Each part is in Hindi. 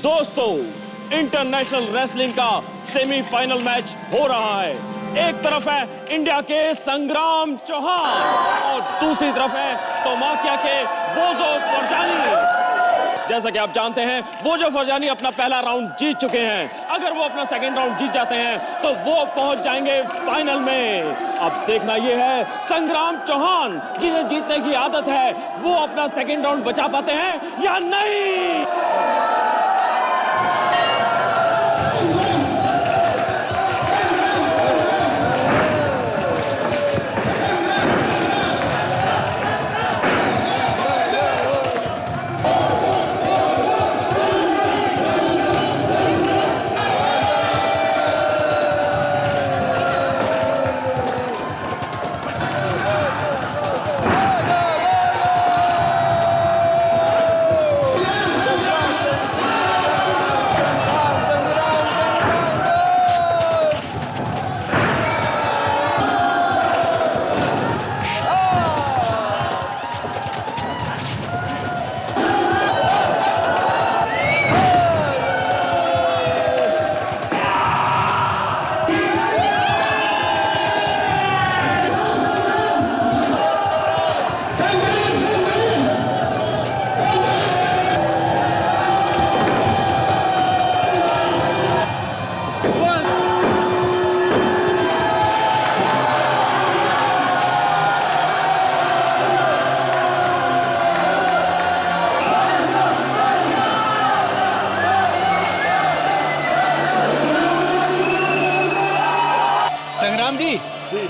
दोस्तों, इंटरनेशनल रेसलिंग का सेमीफाइनल मैच हो रहा है। एक तरफ है इंडिया के संग्राम चौहान और दूसरी तरफ है तोमाकिया के बोजो फरजानी। जैसा कि आप जानते हैं, बोजो फरजानी अपना पहला राउंड जीत चुके हैं। अगर वो अपना सेकेंड राउंड जीत जाते हैं तो वो पहुंच जाएंगे फाइनल में। अब देखना यह है संग्राम चौहान, जिन्हें जीतने की आदत है, वो अपना सेकेंड राउंड बचा पाते हैं या नहीं।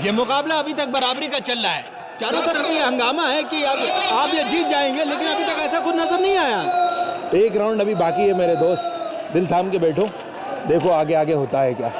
ये मुकाबला अभी तक बराबरी का चल रहा है। चारों तरफ ये हंगामा है कि अब आप ये जीत जाएंगे, लेकिन अभी तक ऐसा कुछ नजर नहीं आया। एक राउंड अभी बाकी है मेरे दोस्त, दिल थाम के बैठो, देखो आगे आगे होता है क्या।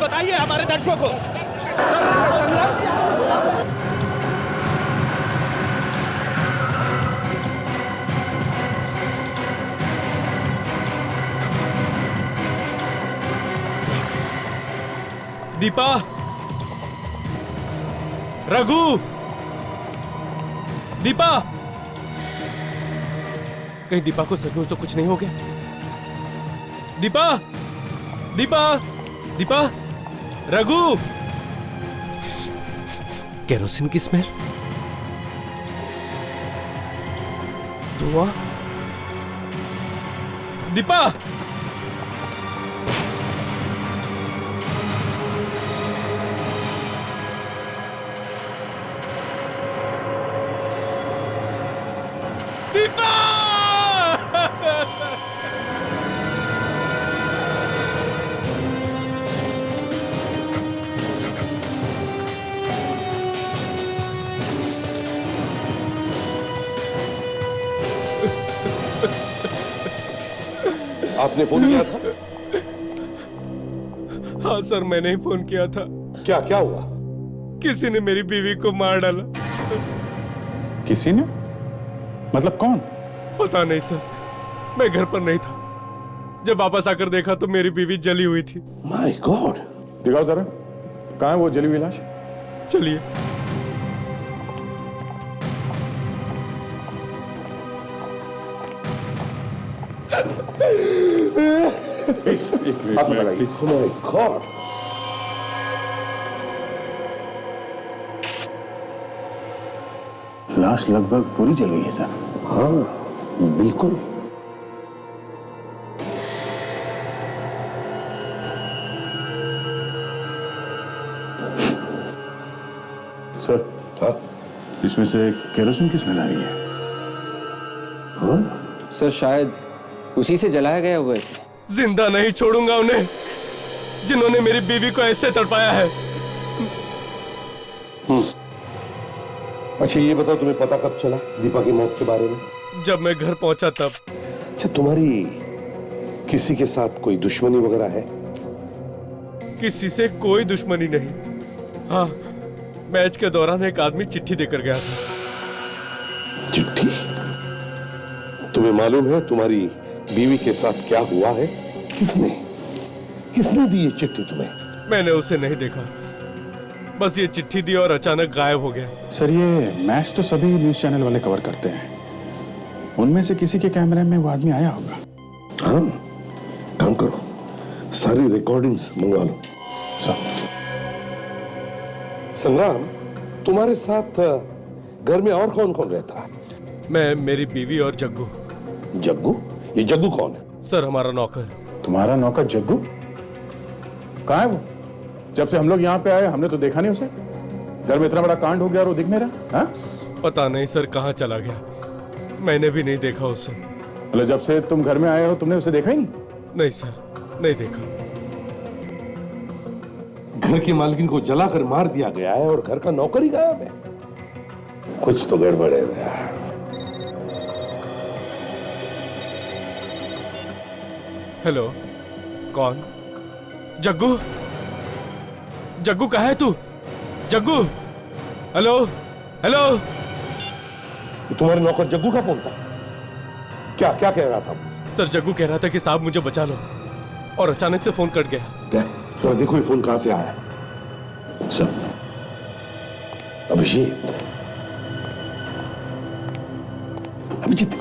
बताइए हमारे दर्शकों को। दीपा, रघु, दीपा, कहीं दीपा को सचमुच तो कुछ नहीं हो गया? दीपा, दीपा, दीपा, रघु, केरोसिन की स्मेल, धुआं, दीपा, आपने फोन किया था? हाँ सर, मैंने ही फोन किया था। क्या क्या हुआ? किसी ने मेरी बीवी को मार डाला। किसी ने? मतलब कौन? पता नहीं सर, मैं घर पर नहीं था। जब वापस आकर देखा तो मेरी बीवी जली हुई थी। My God. दिखाओ जरा, कहाँ है वो जली हुई लाश? चलिए। हाथ में लगाइए। My God. लाश लगभग पूरी जल गई है सर। हाँ बिल्कुल। सर, हाँ इसमें से केरोसिन की स्मेल आ रही है। सर शायद उसी से जलाया गया होगा इसे। जिंदा नहीं छोड़ूंगा उन्हें जिन्होंने मेरी बीवी को ऐसे तड़पाया है। अच्छा ये बताओ, तुम्हें पता कब चला दीपा की मौत के बारे में? जब मैं घर पहुंचा तब। अच्छा, तुम्हारी किसी के साथ कोई दुश्मनी वगैरह है? किसी से कोई दुश्मनी नहीं। हाँ, मैच के दौरान एक आदमी चिट्ठी देकर गया था। चिट्ठी? तुम्हें मालूम है तुम्हारी बीवी के साथ क्या हुआ है? किसने दी ये चिट्ठी तुम्हें? मैंने उसे नहीं देखा, बस ये चिट्ठी दी और अचानक गायब हो गया। सर, ये मैच तो सभी न्यूज चैनल वाले कवर करते हैं। उनमें से किसी के कैमरे में वो आदमी आया होगा। हाँ, काम करो, सारी रिकॉर्डिंग्स मंगवा लो। सर, संग्राम, तुम्हारे साथ घर में और कौन कौन रहता है? मैं, मेरी बीवी और जग्गू। जग्गू? ये जग्गू कौन है? सर, हमारा नौकर। तुम्हारा नौकर जग्गू? कहाँ है वो? जब से हम लोग यहाँ पे आए हमने तो देखा नहीं उसे। घर में इतना बड़ा कांड हो गया और वो दिख नहीं रहा। हाँ? पता नहीं सर कहाँ चला गया, मैंने भी नहीं देखा उसे। मतलब जब से तुम घर में आए हो तुमने उसे देखा ही नहीं? नहीं सर, नहीं देखा। घर की मालकिन को जलाकर मार दिया गया है और घर का नौकर ही गायब है। कुछ तो गड़बड़ है भैया। हेलो, कौन? जग्गू? जग्गू कहाँ है तू? जग्गू? Hello hello. तुम्हारे नौकर जग्गू का फोन था? क्या क्या कह रहा था? सर, जग्गू कह रहा था कि साहब मुझे बचा लो, और अचानक से फोन कट गया। तो देखो ये फोन कहां से आया। सर, अभिजीत,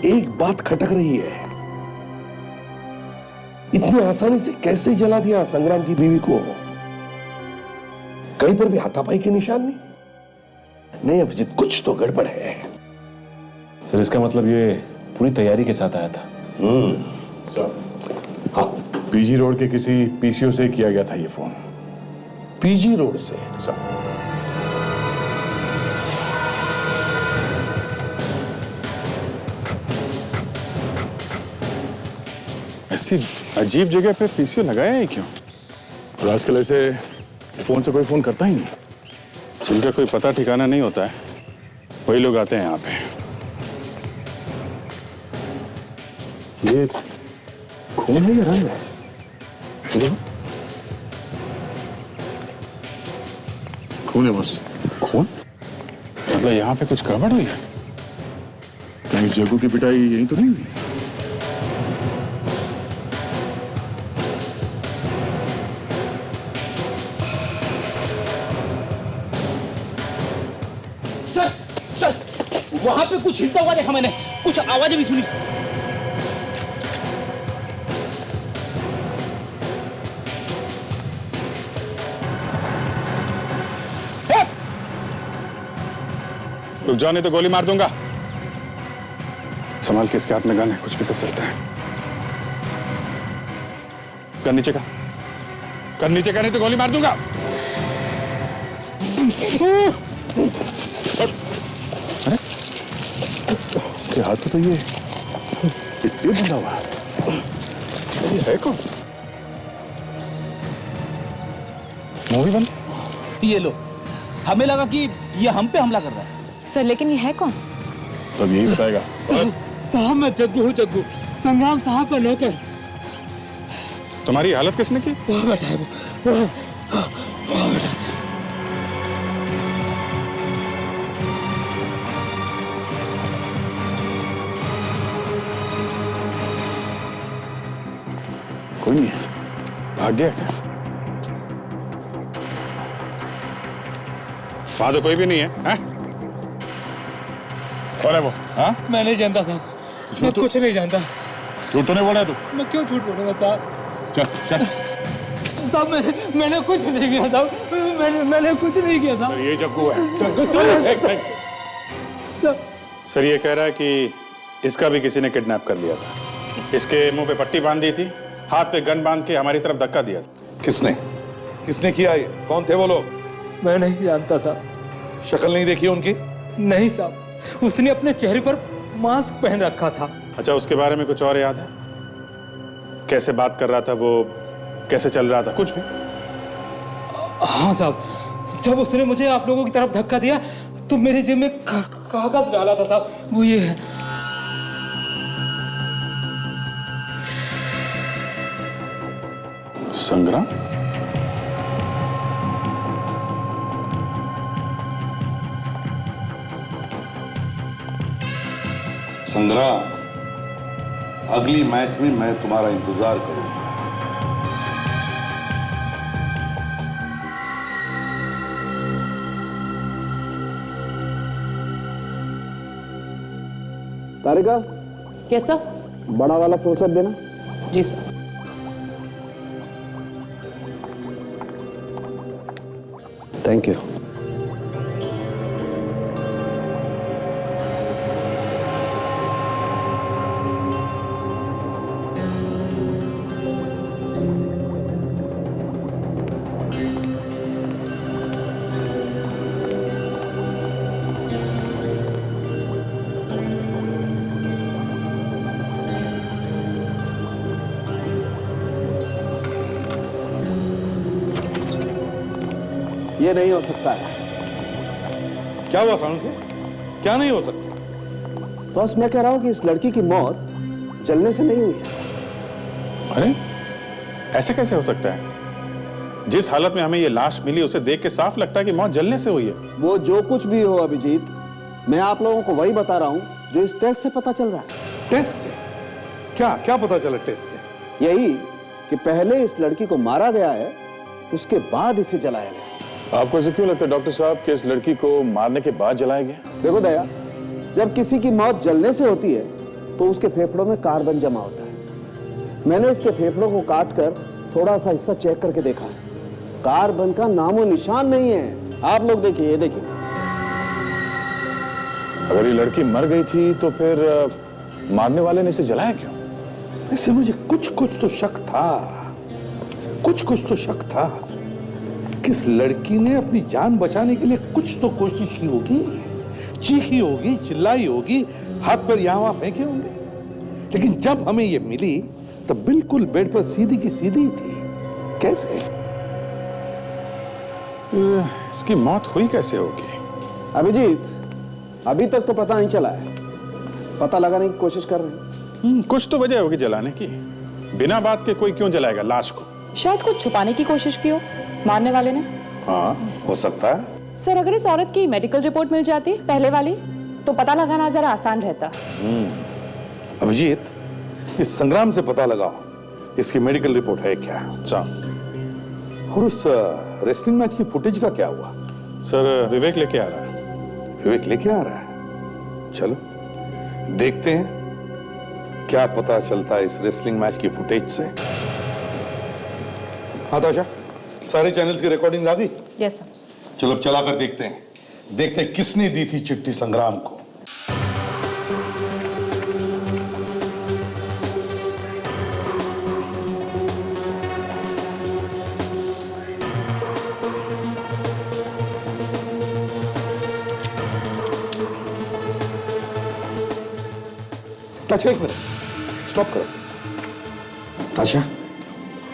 एक बात खटक रही है। इतनी आसानी से कैसे जला दिया संग्राम की बीवी को? कहीं पर भी हाथापाई के निशान नहीं? नहीं अभिजीत, कुछ तो गड़बड़ है। सर, इसका मतलब ये पूरी तैयारी के साथ आया था। सर, हाँ, पीजी रोड के किसी पीसीओ से किया गया था ये फोन। पीजी रोड से? सर, ऐसी अजीब जगह पे पीसीओ लगाया है क्यों? और आजकल ऐसे फोन से कोई फोन करता ही नहीं। जिनका कोई पता ठिकाना नहीं होता है वही लोग आते हैं यहाँ पे। ये खून है या रंग है? खून है बस। खून? मतलब यहाँ पे कुछ गड़बड़ हुई है? कहीं जग्गू की पिटाई यही तो नहीं हुई? सर, सर, वहां पे कुछ हिलता हुआ देखा मैंने, कुछ आवाजें भी सुनी। रुक जाओ नहीं तो गोली मार दूंगा। संभाल के, इसके हाथ में गन है, कुछ भी कर सकता है। कर नीचे का, कर नीचे का, नहीं तो गोली मार दूंगा। अरे इसके हाथ तो ये बंधा हुआ ये है कौन? मूवी बंद? ये लो, हमें लगा कि ये हम पे हमला कर रहा है। सर, लेकिन ये है कौन? तब यही बताएगा। साहब, मैं जग्गू हूँ, जग्गू, संग्राम साहब का नौकर। तुम्हारी हालत किसने की? वो बैठा है वो बैठा। कोई नहीं है, भाग गया क्या? वहां तो कोई भी नहीं है, हैं? कौन है वो? हाँ? मैं नहीं जानता साहब, मैं कुछ नहीं जानता। झूठ तो नहीं बोला तू? मैं क्यों झूठ बोलूंगा साहब? चल चल। साहब मैंने कुछ नहीं किया साहब, मैंने कुछ नहीं किया साहब। सर ये जग्गू है। सर ये कह रहा है कि इसका भी किसी ने किडनैप कर लिया था। इसके मुंह पे पट्टी बांध दी थी, हाथ पे गन बांध के हमारी तरफ धक्का दिया। किसने किसने किया ये? कौन थे वो लोग? मैं नहीं जानता साहब। शक्ल नहीं देखी उनकी? नहीं साहब, उसने अपने चेहरे पर मास्क पहन रखा था। अच्छा, उसके बारे में कुछ और याद है? कैसे बात कर रहा था वो, कैसे चल रहा था, कुछ भी? हाँ साहब, जब उसने मुझे आप लोगों की तरफ धक्का दिया तो मेरे जेब में कागज डाला था साहब, वो ये है। संग्राम? संग्राम, अगली मैच में मैं तुम्हारा इंतजार करूंगा। तारिका, कैसा? बड़ा वाला फुर्सत देना। जी सर। Thank you. ये नहीं हो सकता है। क्या हुआ साउंड को? क्या नहीं हो सकता? बस मैं कह रहा हूं कि इस लड़की की मौत जलने से नहीं हुई है। अरे ऐसे कैसे हो सकता है? जिस हालत में हमें ये लाश मिली उसे देख के साफ लगता है कि मौत जलने से हुई है। वो जो कुछ भी हो अभिजीत, मैं आप लोगों को वही बता रहा हूं जो इस टेस्ट से पता चल रहा है। टेस्ट से? क्या क्या पता चला टेस्ट से? यही कि पहले इस लड़की को मारा गया है, उसके बाद इसे जलाया गया। आपको ऐसे क्यों लगता है डॉक्टर साहब कि इस लड़की को मारने के बाद जलाया गया? देखो दया, जब किसी की मौत जलने से होती है तो उसके फेफड़ों में कार्बन जमा होता है। मैंने इसके फेफड़ों को काट कर थोड़ा सा हिस्सा चेक करके देखा है, कार्बन का नामो निशान नहीं है। आप लोग देखिए, ये देखिए। अगर ये लड़की मर गई थी तो फिर मारने वाले ने इसे जलाया क्यों? ऐसे मुझे कुछ कुछ तो शक था, कुछ तो शक था कि इस लड़की ने अपनी जान बचाने के लिए कुछ तो कोशिश की होगी, चीखी होगी, चिल्लाई होगी, हाथ पर यहाँ वहां फेंके होंगे। लेकिन जब हमें ये मिली तब बिल्कुल बेड पर सीधी की सीधी थी। कैसे? इसकी मौत हुई कैसे होगी? अभिजीत, अभी तक तो पता नहीं चला है, पता लगाने की कोशिश कर रहे हैं। कुछ तो वजह होगी जलाने की। बिना बात के कोई क्यों जलाएगा लाश को? शायद कुछ छुपाने की कोशिश की हो मारने वाले ने। हाँ, हो सकता है। सर, अगर इस औरत की मेडिकल रिपोर्ट मिल जाती पहले वाली तो पता लगाना जरा आसान रहता। अभिजीत, इस संग्राम से पता लगाओ इसकी मेडिकल रिपोर्ट है क्या। और उस रेसलिंग मैच की फुटेज का क्या हुआ? सर विवेक लेके आ रहा है। विवेक लेके आ रहा है? चलो देखते हैं क्या पता चलता है इस रेसलिंग मैच की फुटेज से। हाँ ताशा, सारे चैनल्स की रिकॉर्डिंग आ गई? Yes sir. चलो अब चलाकर देखते हैं किसने दी थी चिट्ठी संग्राम को। ताशा, एक मिनट, स्टॉप करो। ताशा,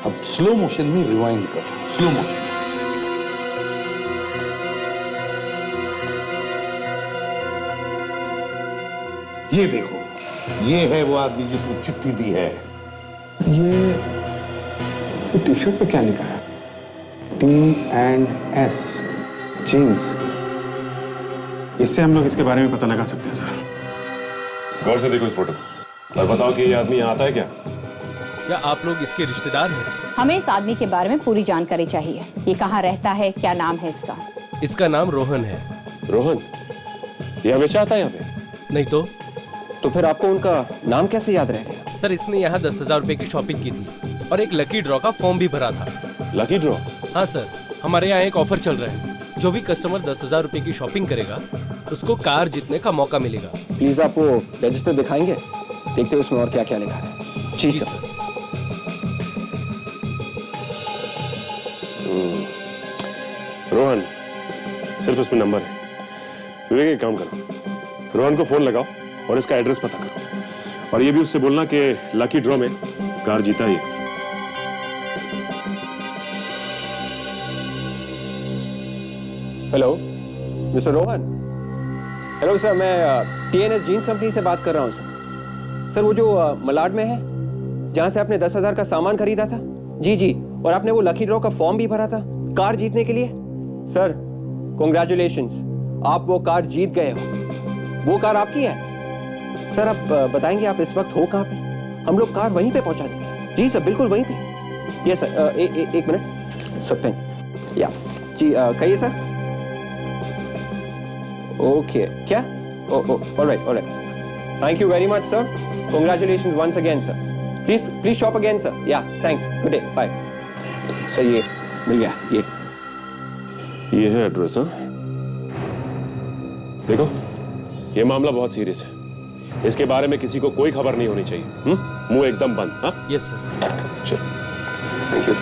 अब स्लो मोशन में रिवाइंड करो, स्लो मोशन। ये देखो, ये है वो आदमी जिसने चिट्ठी दी है। टी शर्ट पे क्या लिखा है? T&S jeans. इससे हम लोग इसके बारे में पता लगा सकते हैं सर। गौर से देखो इस फोटो को और बताओ कि ये आदमी यहाँ आता है क्या? क्या आप लोग इसके रिश्तेदार हैं? हमें इस आदमी के बारे में पूरी जानकारी चाहिए। ये कहाँ रहता है, क्या नाम है इसका? इसका नाम रोहन है। रोहन? ये हमेशा आता है यहाँ पे? नहीं तो फिर आपको उनका नाम कैसे याद रह गया? सर, इसने यहाँ 10,000 रुपए की शॉपिंग की थी और एक लकी ड्रॉ का फॉर्म भी भरा था। Lucky draw? हाँ सर, हमारे यहाँ एक ऑफर चल रहा है। जो भी कस्टमर 10,000 रुपए की शॉपिंग करेगा उसको कार जीतने का मौका मिलेगा। प्लीज आप वो रजिस्टर दिखाएंगे, देखते हैं उसमें और क्या क्या लिखा है। जी सर। रोहन, सिर्फ उसमें नंबर है। विवेक, एक काम करो, रोहन को फोन लगाओ और इसका एड्रेस पता करो और ये भी उससे बोलना कि लकी ड्रॉ में कार जीता ही। Hello mister Rohan. Hello sir, मैं T&S जीन्स कंपनी से बात कर रहा हूँ सर। सर वो जो मलाड में है जहाँ से आपने 10,000 का सामान खरीदा था। जी जी, और आपने वो लकी ड्रॉ का फॉर्म भी भरा था कार जीतने के लिए। सर कॉन्ग्रेचुलेशंस, आप वो कार जीत गए हो। वो कार आपकी है। सर आप बताएंगे आप इस वक्त हो कहाँ पे? हम लोग कार वहीं पे पहुँचा देंगे। जी सर, बिल्कुल वहीं पे। यस सर, एक मिनट सर, पेन या जी कहिए सर। ओके, क्या? Alright. Thank you very much sir. Congratulations once again sir. Please shop again sir. Yeah thanks, good day, bye. Sir ये मिल गया, ये है एड्रेस। हाँ, देखो ये मामला बहुत सीरियस है। इसके बारे में किसी को कोई खबर नहीं होनी चाहिए। मुंह एकदम बंद। हाँ यस सर। चल, थैंक यू।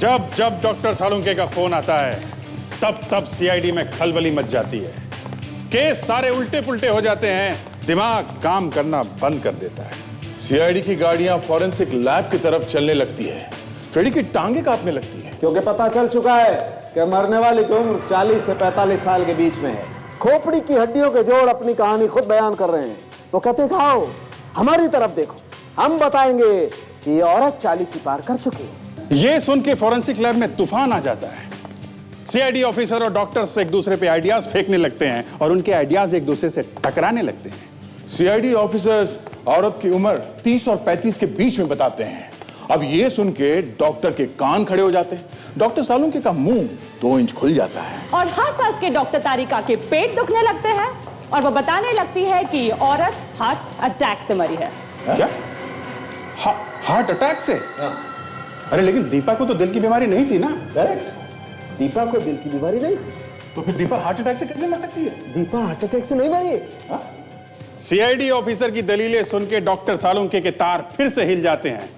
जब जब डॉक्टर सालुंके का फोन आता है तब तब सीआईडी में खलबली मच जाती है। केस सारे उल्टे पुल्टे हो जाते हैं, दिमाग काम करना बंद कर देता है। सीआईडी की गाड़ियां फॉरेंसिक लैब की तरफ चलने लगती है। फ्रेडी की टांगे कांपने लगती है, क्योंकि पता चल चुका है कि मरने वाले की उम्र 40 से 45 साल के बीच में है। खोपड़ी की हड्डियों के जोड़ अपनी कहानी खुद बयान कर रहे हैं। तो कहते हैं खाओ, हमारी तरफ देखो, हम बताएंगे कि ये औरत 40 ही पार कर चुकी है। ये सुन के फॉरेंसिक लैब में तूफान आ जाता है। सीआईडी ऑफिसर और डॉक्टर्स एक दूसरे पे आइडियाज फेंकने लगते हैं और उनके आइडियाज एक दूसरे से टकराने लगते हैं। सीआईडी ऑफिसर्स औरत की उम्र 30 और 35 के बीच में बताते हैं। अब ये सुन के डॉक्टर के कान खड़े हो जाते हैं। डॉक्टर सालुंके का मुंह 2 इंच खुल जाता है और हंस के डॉक्टर तारिका के पेट दुखने लगते हैं और वो बताने लगती है कि औरत हार्ट अटैक से मरी है। क्या? हार्ट अटैक से? अरे लेकिन दीपा को तो दिल की बीमारी नहीं थी ना? करेक्ट, दीपा को दिल की बीमारी नहीं। तो फिर दीपा हार्ट अटैक से कैसे मर सकती है? दीपा हार्ट अटैक से नहीं मरी। सीआईडी ऑफिसर की दलीलें सुन के डॉक्टर सालुंके के तार फिर से हिल जाते हैं।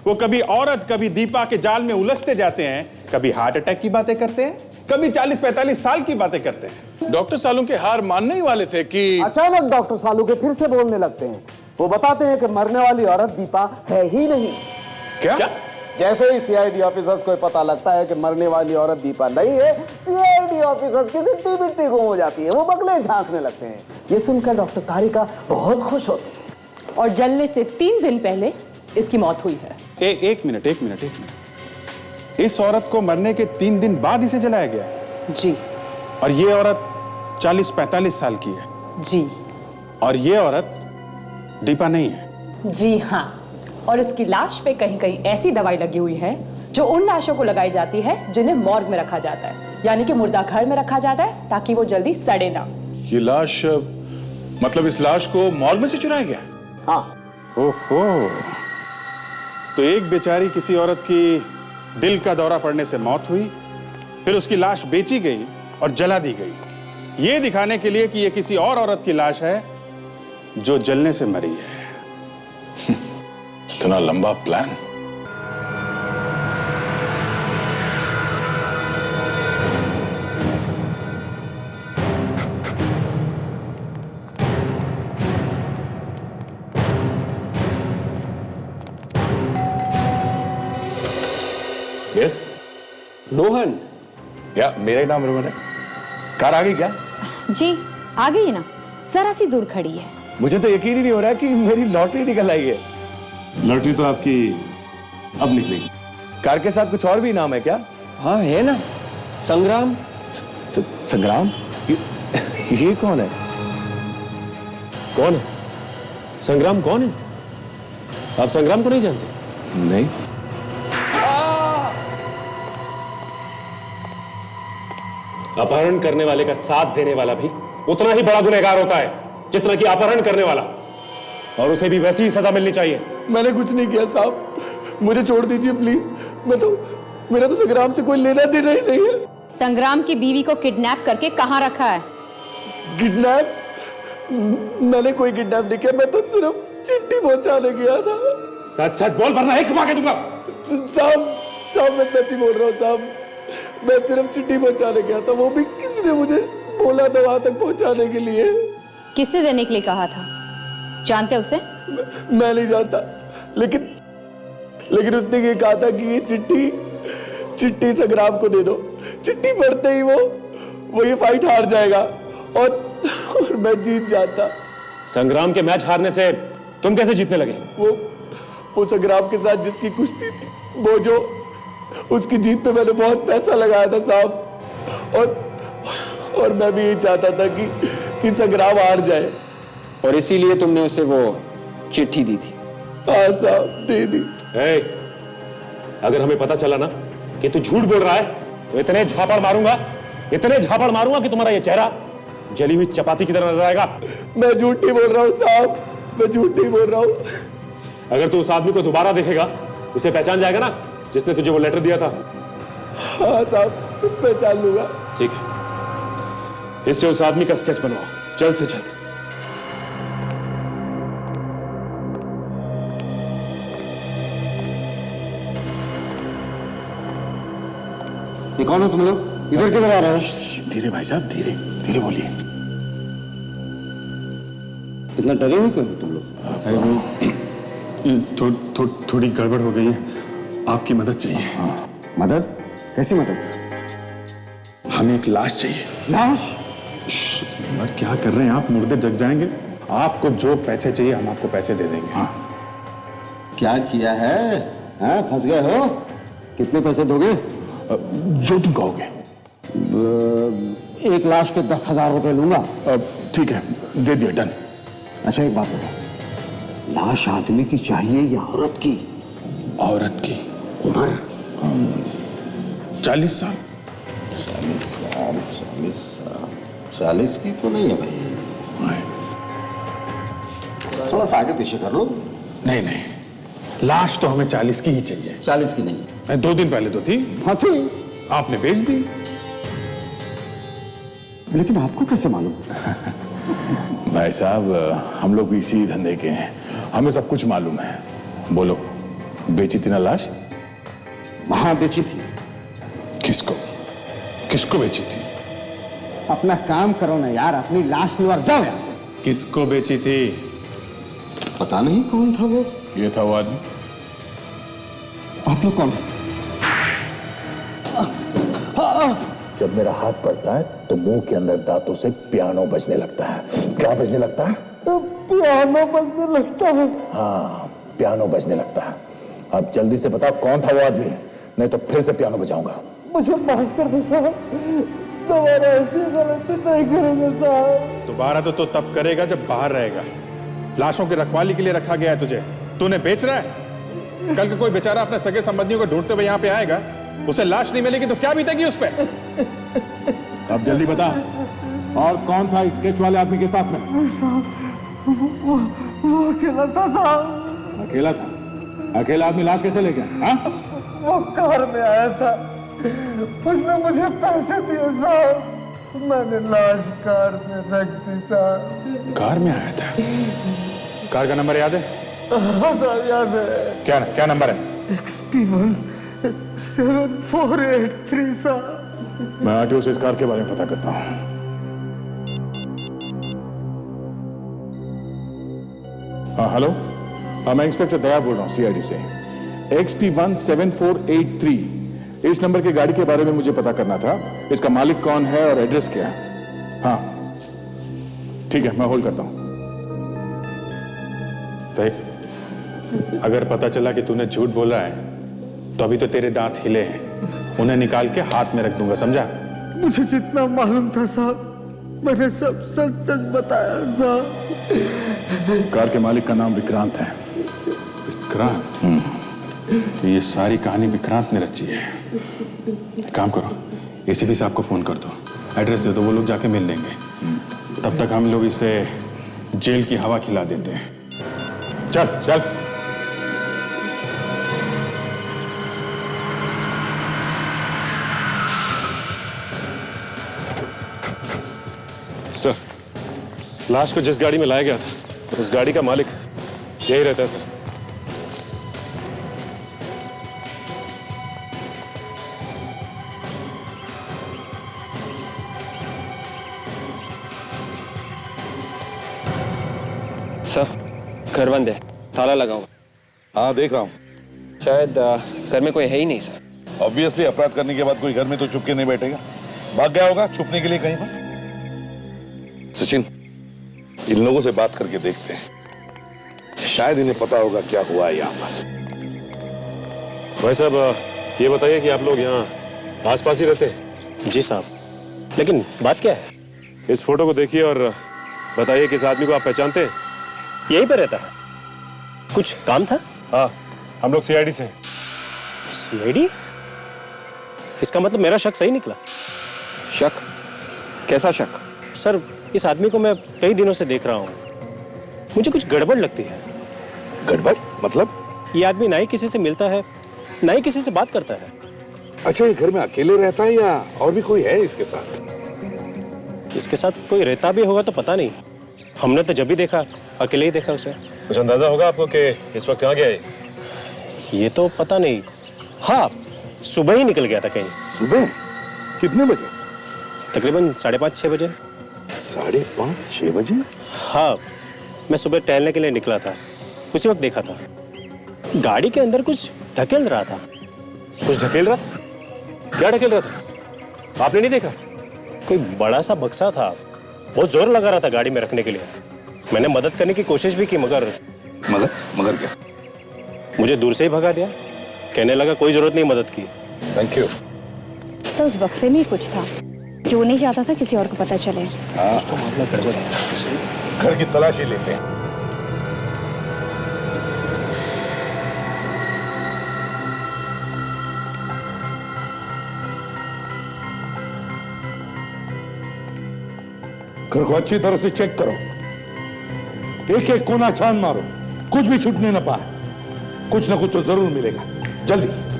वो कभी औरत, कभी दीपा के जाल में उलझते जाते हैं, कभी हार्ट अटैक की बातें करते हैं, कभी 40-45 साल की बातें करते हैं। डॉक्टर सालुंके हार मानने ही वाले थे कि अचानक डॉक्टर सालुंके फिर से बोलने लगते हैं। वो बताते हैं कि मरने वाली औरत दीपा है ही नहीं। क्या? जैसे ही सीआईडी ऑफिसर्स को पता लगता है कि मरने वाली औरत दीपा नहीं है, सीआईडी ऑफिसर्स की सिट्टी बिट्टी गुम हो जाती है। वो बगले झांकने लगते हैं। ये सुनकर डॉक्टर तारिका बहुत खुश होती है। और जलने से 3 दिन पहले इसकी मौत हुई है। एक मिनट। इस औरत को मरने के 3 दिन बाद इसे जलाया गया? जी। और ये औरत 40-45 साल की है? जी। और ये औरत दीपा नहीं है? जी हाँ, और इसकी लाश पे कहीं कहीं ऐसी दवाई लगी हुई है जो उन लाशों को लगाई जाती है जिन्हें मॉर्ग में रखा जाता है, यानी कि मुर्दा घर में रखा जाता है ताकि वो जल्दी सड़े ना। ये लाश, मतलब इस लाश को मॉर्ग में से चुराया गया? हाँ। ओहो, तो एक बेचारी किसी औरत की दिल का दौरा पड़ने से मौत हुई, फिर उसकी लाश बेची गई और जला दी गई, ये दिखाने के लिए कि ये किसी और औरत की लाश है जो जलने से मरी है। इतना लंबा प्लान। यस रोहन। या मेरा ही नाम रोहन है। कार आ गई क्या? जी आ गई है ना, जरा सी दूर खड़ी है। मुझे तो यकीन ही नहीं हो रहा कि मेरी लॉटरी निकल आई है। लॉटरी तो आपकी अब निकलेगी। कार के साथ कुछ और भी नाम है क्या? हाँ है ना, संग्राम। संग्राम? ये कौन है? कौन है संग्राम? कौन है? आप संग्राम को नहीं जानते? नहीं। अपहरण करने वाले का साथ देने वाला भी उतना ही बड़ा गुनहगार होता है जितना कि अपहरण करने वाला, और उसे भी वैसी ही सजा मिलनी चाहिए। मैंने कुछ नहीं किया साहब, मुझे छोड़ दीजिए प्लीज। मेरा तो संग्राम से कोई लेना देना ही नहीं है। संग्राम की बीवी को किडनैप करके कहाँ रखा है? किडनैप? मैंने कोई किडनैप नहीं किया, मैं तो सिर्फ चिट्ठी पहुंचाने गया था। सच सच बोल वरना एक घुमा के दूंगा। साहब मैं सच ही बोल रहा हूँ साहब, मैं सिर्फ चिट्ठी पहुंचाने गया था, वो भी किसी ने मुझे बोला था वहां तक पहुंचाने के लिए। किसने देने के लिए कहा था? जानते उसे? मैं नहीं जानता, लेकिन उसने ये कहा था कि ये चिट्ठी संग्राम को दे दो। चिट्ठी पढ़ते ही वो ये फाइट हार जाएगा और मैं जीत जाता। संग्राम के मैच हारने से तुम कैसे जीतने लगे? वो संग्राम के साथ जिसकी कुश्ती थी, वो जो उसकी जीत पे मैंने बहुत पैसा लगाया था साहब, और मैं भी यही चाहता था कि संग्राम हार जाए। और इसीलिए तुमने उसे वो चिट्ठी दी थी? हाँ साहब, दे दी। अगर हमें पता चला ना कि तू झूठ बोल रहा है तो इतने झापड़ मारूंगा कि तुम्हारा ये चेहरा जली हुई चपाती की तरह नजर आएगा। मैं झूठ नहीं बोल रहा हूँ साहब, मैं झूठ नहीं बोल रहा हूँ। अगर तू उस आदमी को दोबारा देखेगा, उसे पहचान जाएगा ना जिसने तुझे वो लेटर दिया था? हाँ साहब, पहचान लूंगा। ठीक है, इससे उस आदमी का स्केच बनवाओ जल्द से जल्द। ये कौन हो तुम लोग? इधर किधर आ रहे हो? धीरे भाई साहब, धीरे धीरे बोलिए। इतना डरे हुए क्यों तुम लोग? थोड़ी गड़बड़ हो गई है, आपकी मदद चाहिए। मदद? कैसी मदद? हमें एक लाश चाहिए। लाश? और क्या कर रहे हैं आप? मुर्दे जग जाएंगे। आपको जो पैसे चाहिए हम आपको पैसे दे देंगे। हाँ। क्या किया है? फंस गए हो? कितने पैसे दोगे? जो तुम कहोगे। एक लाश के 10,000 रुपए लूंगा। ठीक है, दे दिया, डन। अच्छा एक बात बताओ, लाश आदमी की चाहिए या औरत की? औरत की। उम्र? 40 साल। 40 साल? 40 की तो नहीं है भाई। थोड़ा सा आगे पीछे कर लो। नहीं, लाश तो हमें 40 की ही चाहिए। 40 की नहीं? 2 दिन पहले तो थी। हाँ थी। आपने बेच दी। लेकिन आपको कैसे मालूम? भाई साहब, हम लोग भी इसी धंधे के हैं, हमें सब कुछ मालूम है। बोलो, बेची थी ना लाश? वहां बेची थी। किसको बेची थी? अपना काम करो ना यार, अपनी लाश लो और जाओ यहां से। किसको बेची थी? पता नहीं कौन था वो। ये था वो आदमी। आप लोग कौन है? जब मेरा हाथ पड़ता है तो मुंह के अंदर दांतों से पियानो बजने लगता है। क्या बजने लगता है? पियानो बजने लगता है। हाँ, पियानो बजने लगता है। अब जल्दी से बताओ कौन था वो आदमी, नहीं तो फिर से पियानो बजाऊंगा। मुझे माफ कर दो साहब, दोबारा ऐसी गलती नहीं करूंगा साहब। दोबारा तो तब करेगा जब बाहर रहेगा। लाशों की रखवाली के लिए रखा गया है तुझे, तूने बेच रहा है। कल को कोई बेचारा अपने सगे संबंधियों को ढूंढते हुए यहाँ पे आएगा, उसे लाश नहीं मिलेगी तो क्या बीतेगी उस पे? अब जल्दी बता, और कौन था स्केच वाले आदमी के साथ में? वो अकेला था साहब। अकेला था? अकेला आदमी लाश कैसे ले गया? वो कार में आया था, उसने मुझे पैसे दिए साहब, मैंने लाश कार में रख दी साहब। कार में आया था? कार का नंबर याद है? हाँ साहब याद है। क्या नंबर है? XP1 7483 साहब। मैं आरटीओ से इस कार के बारे में पता करता हूं। हाँ हेलो, मैं इंस्पेक्टर दया बोल रहा हूँ CID से। XP1 7483 इस नंबर की गाड़ी के बारे में मुझे पता करना था। इसका मालिक कौन है और एड्रेस क्या है? हाँ ठीक है, मैं होल्ड करता हूं। देख, अगर पता चला कि तूने झूठ बोला है तो अभी तो तेरे दांत हिले हैं, उन्हें निकाल के हाथ में रख दूंगा, समझा? मुझे जितना मालूम था साहब, मैंने सब सच सच बताया साहब। कार के मालिक का नाम विक्रांत है। विक्रांत? तो ये सारी कहानी विक्रांत ने रची है। एक काम करो, एसीपी साहब को फोन कर दो, एड्रेस दे दो, वो लोग जाके मिल लेंगे। तब तक हम लोग इसे जेल की हवा खिला देते हैं। चल चल। सर, लाश को जिस गाड़ी में लाया गया था उस गाड़ी का मालिक यही रहता है सर। सर, घर बंद है, ताला लगा हुआ। हाँ देख रहा हूँ। शायद घर में कोई है ही नहीं सर। ऑब्वियसली अपराध करने के बाद कोई घर में तो चुप के नहीं बैठेगा, भाग गया होगा छुपने के लिए कहीं पर। सचिन, इन लोगों से बात करके देखते हैं, शायद इन्हें पता होगा क्या हुआ है यहाँ पर। भाई साहब, ये बताइए कि आप लोग यहाँ आसपास ही रहते हैं? जी साहब, लेकिन बात क्या है? इस फोटो को देखिए और बताइए कि इस आदमी को आप पहचानते हैं? यहीं पर रहता है। कुछ काम था? हाँ, हम लोग सीआईडी से। सीआईडी? इसका मतलब मेरा शक सही निकला। शक? कैसा शक? सर, इस आदमी को मैं कई दिनों से देख रहा हूँ, मुझे कुछ गड़बड़ लगती है। गड़बड़ मतलब? ये आदमी ना ही किसी से मिलता है, ना ही किसी से बात करता है। अच्छा, ये घर में अकेले रहता है या और भी कोई है इसके साथ? इसके साथ कोई रहता भी होगा तो पता नहीं, हमने तो जब भी देखा अकेले ही देखा उसे। कुछ अंदाजा होगा आपको कि इस वक्त कहाँ गया है? ये तो पता नहीं। हाँ, सुबह ही निकल गया था कहीं। सुबह? कितने बजे? तकरीबन 5:30-6 बजे। 5:30-6 बजे? हाँ, मैं सुबह टहलने के लिए निकला था, उसी वक्त देखा था। गाड़ी के अंदर कुछ धकेल रहा था। कुछ ढकेल रहा था? क्या ढकेल रहा था? आपने नहीं देखा? कोई बड़ा सा बक्सा था, बहुत जोर लगा रहा था गाड़ी में रखने के लिए। मैंने मदद करने की कोशिश भी की, मगर मगर क्या? मुझे दूर से ही भगा दिया। कहने लगा कोई जरूरत नहीं मदद की। Thank you. सर, उस बक्से में कुछ था जो नहीं चाहता था किसी और को पता चले। कुछ तो मामला गड़बड़ है। घर की तलाशी लेते हैं। घर को अच्छी तरह से चेक करो, एक एक कोना छान मारो, कुछ भी छूटने न पाए। कुछ ना कुछ तो जरूर मिलेगा, जल्दी।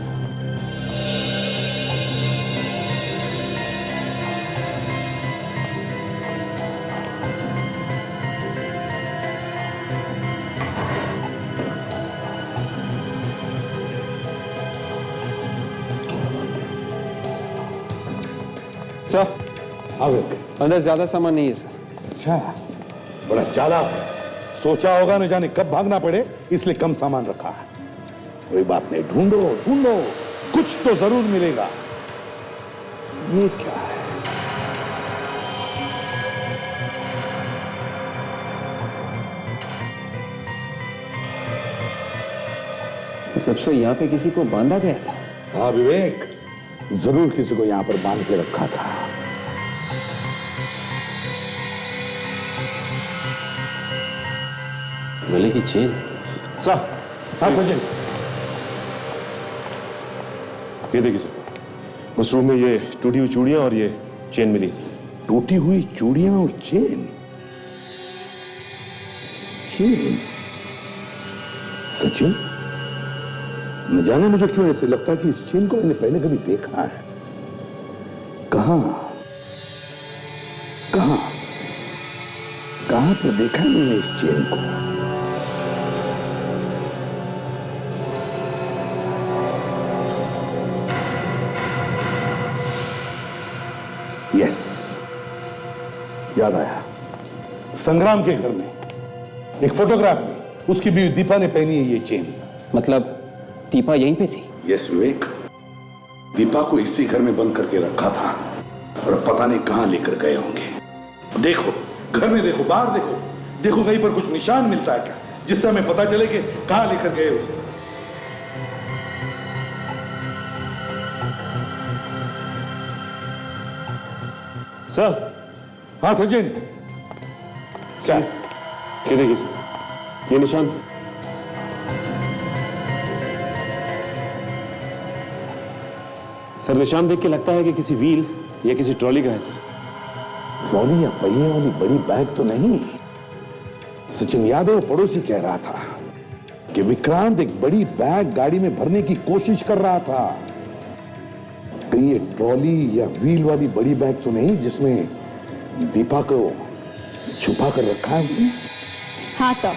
सर, अंदर ज्यादा सामान नहीं है सर। अच्छा, बड़ा चालाक है। सोचा होगा न जाने कब भागना पड़े, इसलिए कम सामान रखा है। कोई बात नहीं, ढूंढो ढूंढो, कुछ तो जरूर मिलेगा। ये क्या है? तब से यहाँ पे किसी को बांधा गया था। हाँ विवेक, जरूर किसी को यहाँ पर बांध के रखा था। गले की चेन। सर, सचिन, ये देखिए सर, उस रूम में ये टूटी हुई चूड़ियां और ये चेन मिली है सर। टूटी हुई चूड़ियां और चेन? चेन? सचिन, न जाने मुझे क्यों ऐसे लगता है कि इस चेन को मैंने पहले कभी देखा है। कहां कहां कहां पर देखा है मैंने इस चेन को? यस, याद आया। संग्राम के घर में एक फोटोग्राफ में उसकी बीवी दीपा ने पहनी है ये चेन। मतलब दीपा यहीं पे थी? यस विवेक, दीपा को इसी घर में बंद करके रखा था और अब पता नहीं कहां लेकर गए होंगे। देखो, घर में देखो, बाहर देखो, देखो कहीं पर कुछ निशान मिलता है क्या, जिससे हमें पता चले कि कहां लेकर गए उसे। सर। हाँ सचिन। सर, ये देखिए सर, ये निशान। सर, निशान देख के लगता है कि किसी व्हील या किसी ट्रॉली का है सर। ट्रॉली या पहिए वाली बड़ी बैग तो नहीं। सचिन यादव पड़ोसी कह रहा था कि विक्रांत एक बड़ी बैग गाड़ी में भरने की कोशिश कर रहा था। कहीं ये ट्रॉली या व्हील वाली बड़ी बैग तो नहीं जिसमें दीपा को छुपा कर रखा है उसने? हाँ सर,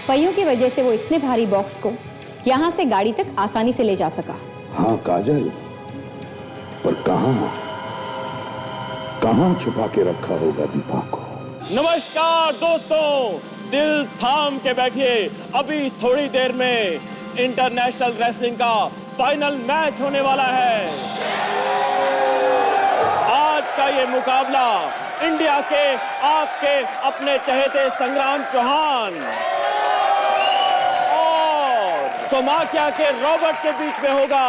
पहियों की वजह से वो इतने भारी बॉक्स को यहाँ से गाड़ी तक आसानी से ले जा सका। हाँ काजल, पर कहां छुपा के रखा होगा दीपा को? नमस्कार दोस्तों, दिल थाम के बैठिए, अभी थोड़ी देर में इंटरनेशनल रेसलिंग का फाइनल मैच होने वाला है। आज का ये मुकाबला इंडिया के आपके अपने चहेते संग्राम चौहान और सोमाकिया के रॉबर्ट के बीच में होगा।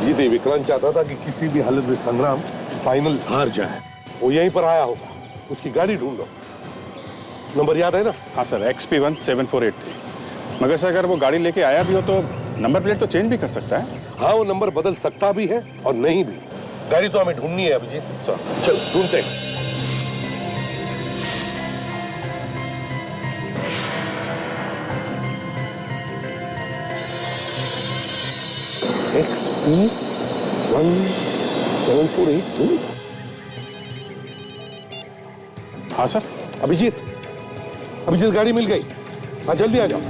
ये विक्रांत चाहता था कि किसी भी हालत में संग्राम फाइनल हार जाए। वो यहीं पर आया होगा, उसकी गाड़ी ढूंढ लो। नंबर याद है ना? हाँ सर, XP17483। मगर सर, अगर वो गाड़ी लेके आया भी हो तो नंबर प्लेट तो चेंज भी कर सकता है। हाँ, वो नंबर बदल सकता भी है और नहीं भी। गाड़ी तो हमें ढूंढनी है अभिजीत। सर चल ढूंढते हैं। XP17483। हाँ सर। अभिजीत गाड़ी मिल गई। हाँ जल्दी आ जाओ।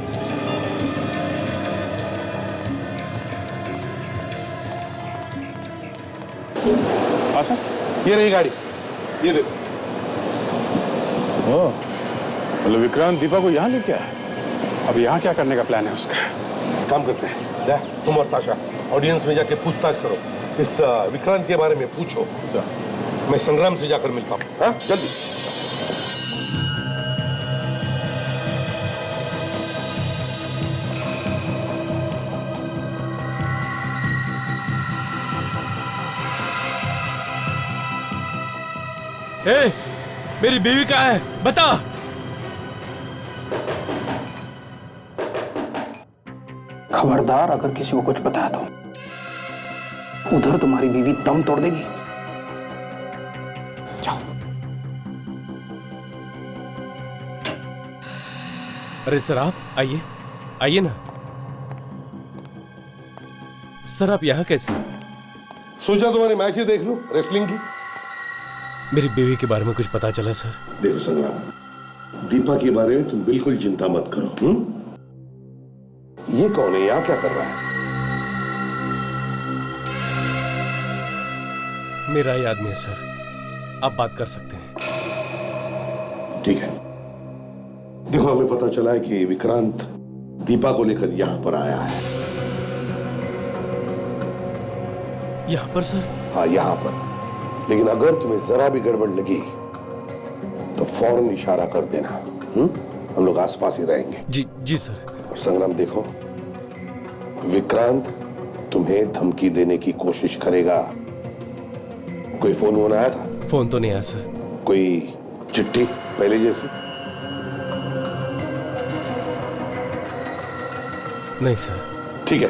हाँ सर, ये रही गाड़ी, ये देखो। ओह, मतलब विक्रांत दीपा को यहाँ लेके आया। अब यहाँ क्या करने का प्लान है उसका? काम करते हैं, तुम और ताशा ऑडियंस में जाके पूछताछ करो, इस विक्रांत के बारे में पूछो। मैं संग्राम से जाकर मिलता हूँ। हाँ जल्दी। ए, मेरी बीवी कहाँ है? बता। खबरदार, अगर किसी को कुछ बताया तो उधर तुम्हारी बीवी दम तोड़ देगी। जाओ। अरे सर, आप आइए, आइए ना। सर, आप यहाँ कैसे? सोचा तुम्हारी मैच ही देख लूं रेसलिंग की। मेरी बीवी के बारे में कुछ पता चला सर? देखो संग्राम, दीपा के बारे में तुम बिल्कुल चिंता मत करो। ये कौन है? यहाँ क्या कर रहा है? मेरा ही आदमी है सर, आप बात कर सकते हैं। ठीक है। देखो, हमें पता चला है कि विक्रांत दीपा को लेकर यहाँ पर आया है। यहाँ पर सर? हाँ यहाँ पर। लेकिन अगर तुम्हें जरा भी गड़बड़ लगी तो फौरन इशारा कर देना। हम लोग आसपास ही रहेंगे। जी सर। और संग्राम देखो, विक्रांत तुम्हें धमकी देने की कोशिश करेगा। कोई फोन आया था? फोन तो नहीं आया सर। कोई चिट्ठी पहले जैसी? नहीं सर। ठीक है,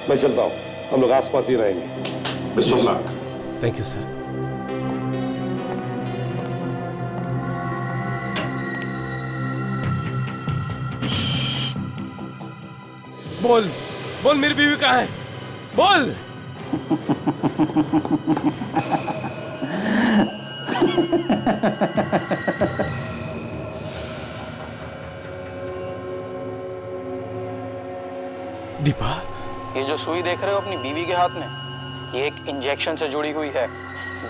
मैं चलता हूं, हम लोग आसपास ही रहेंगे। Best of luck. Thank you sir. बोल मेरी बीवी कहाँ है? बोल। दीपा, ये जो सुई देख रहे हो अपनी बीवी के हाथ में, ये एक इंजेक्शन से जुड़ी हुई है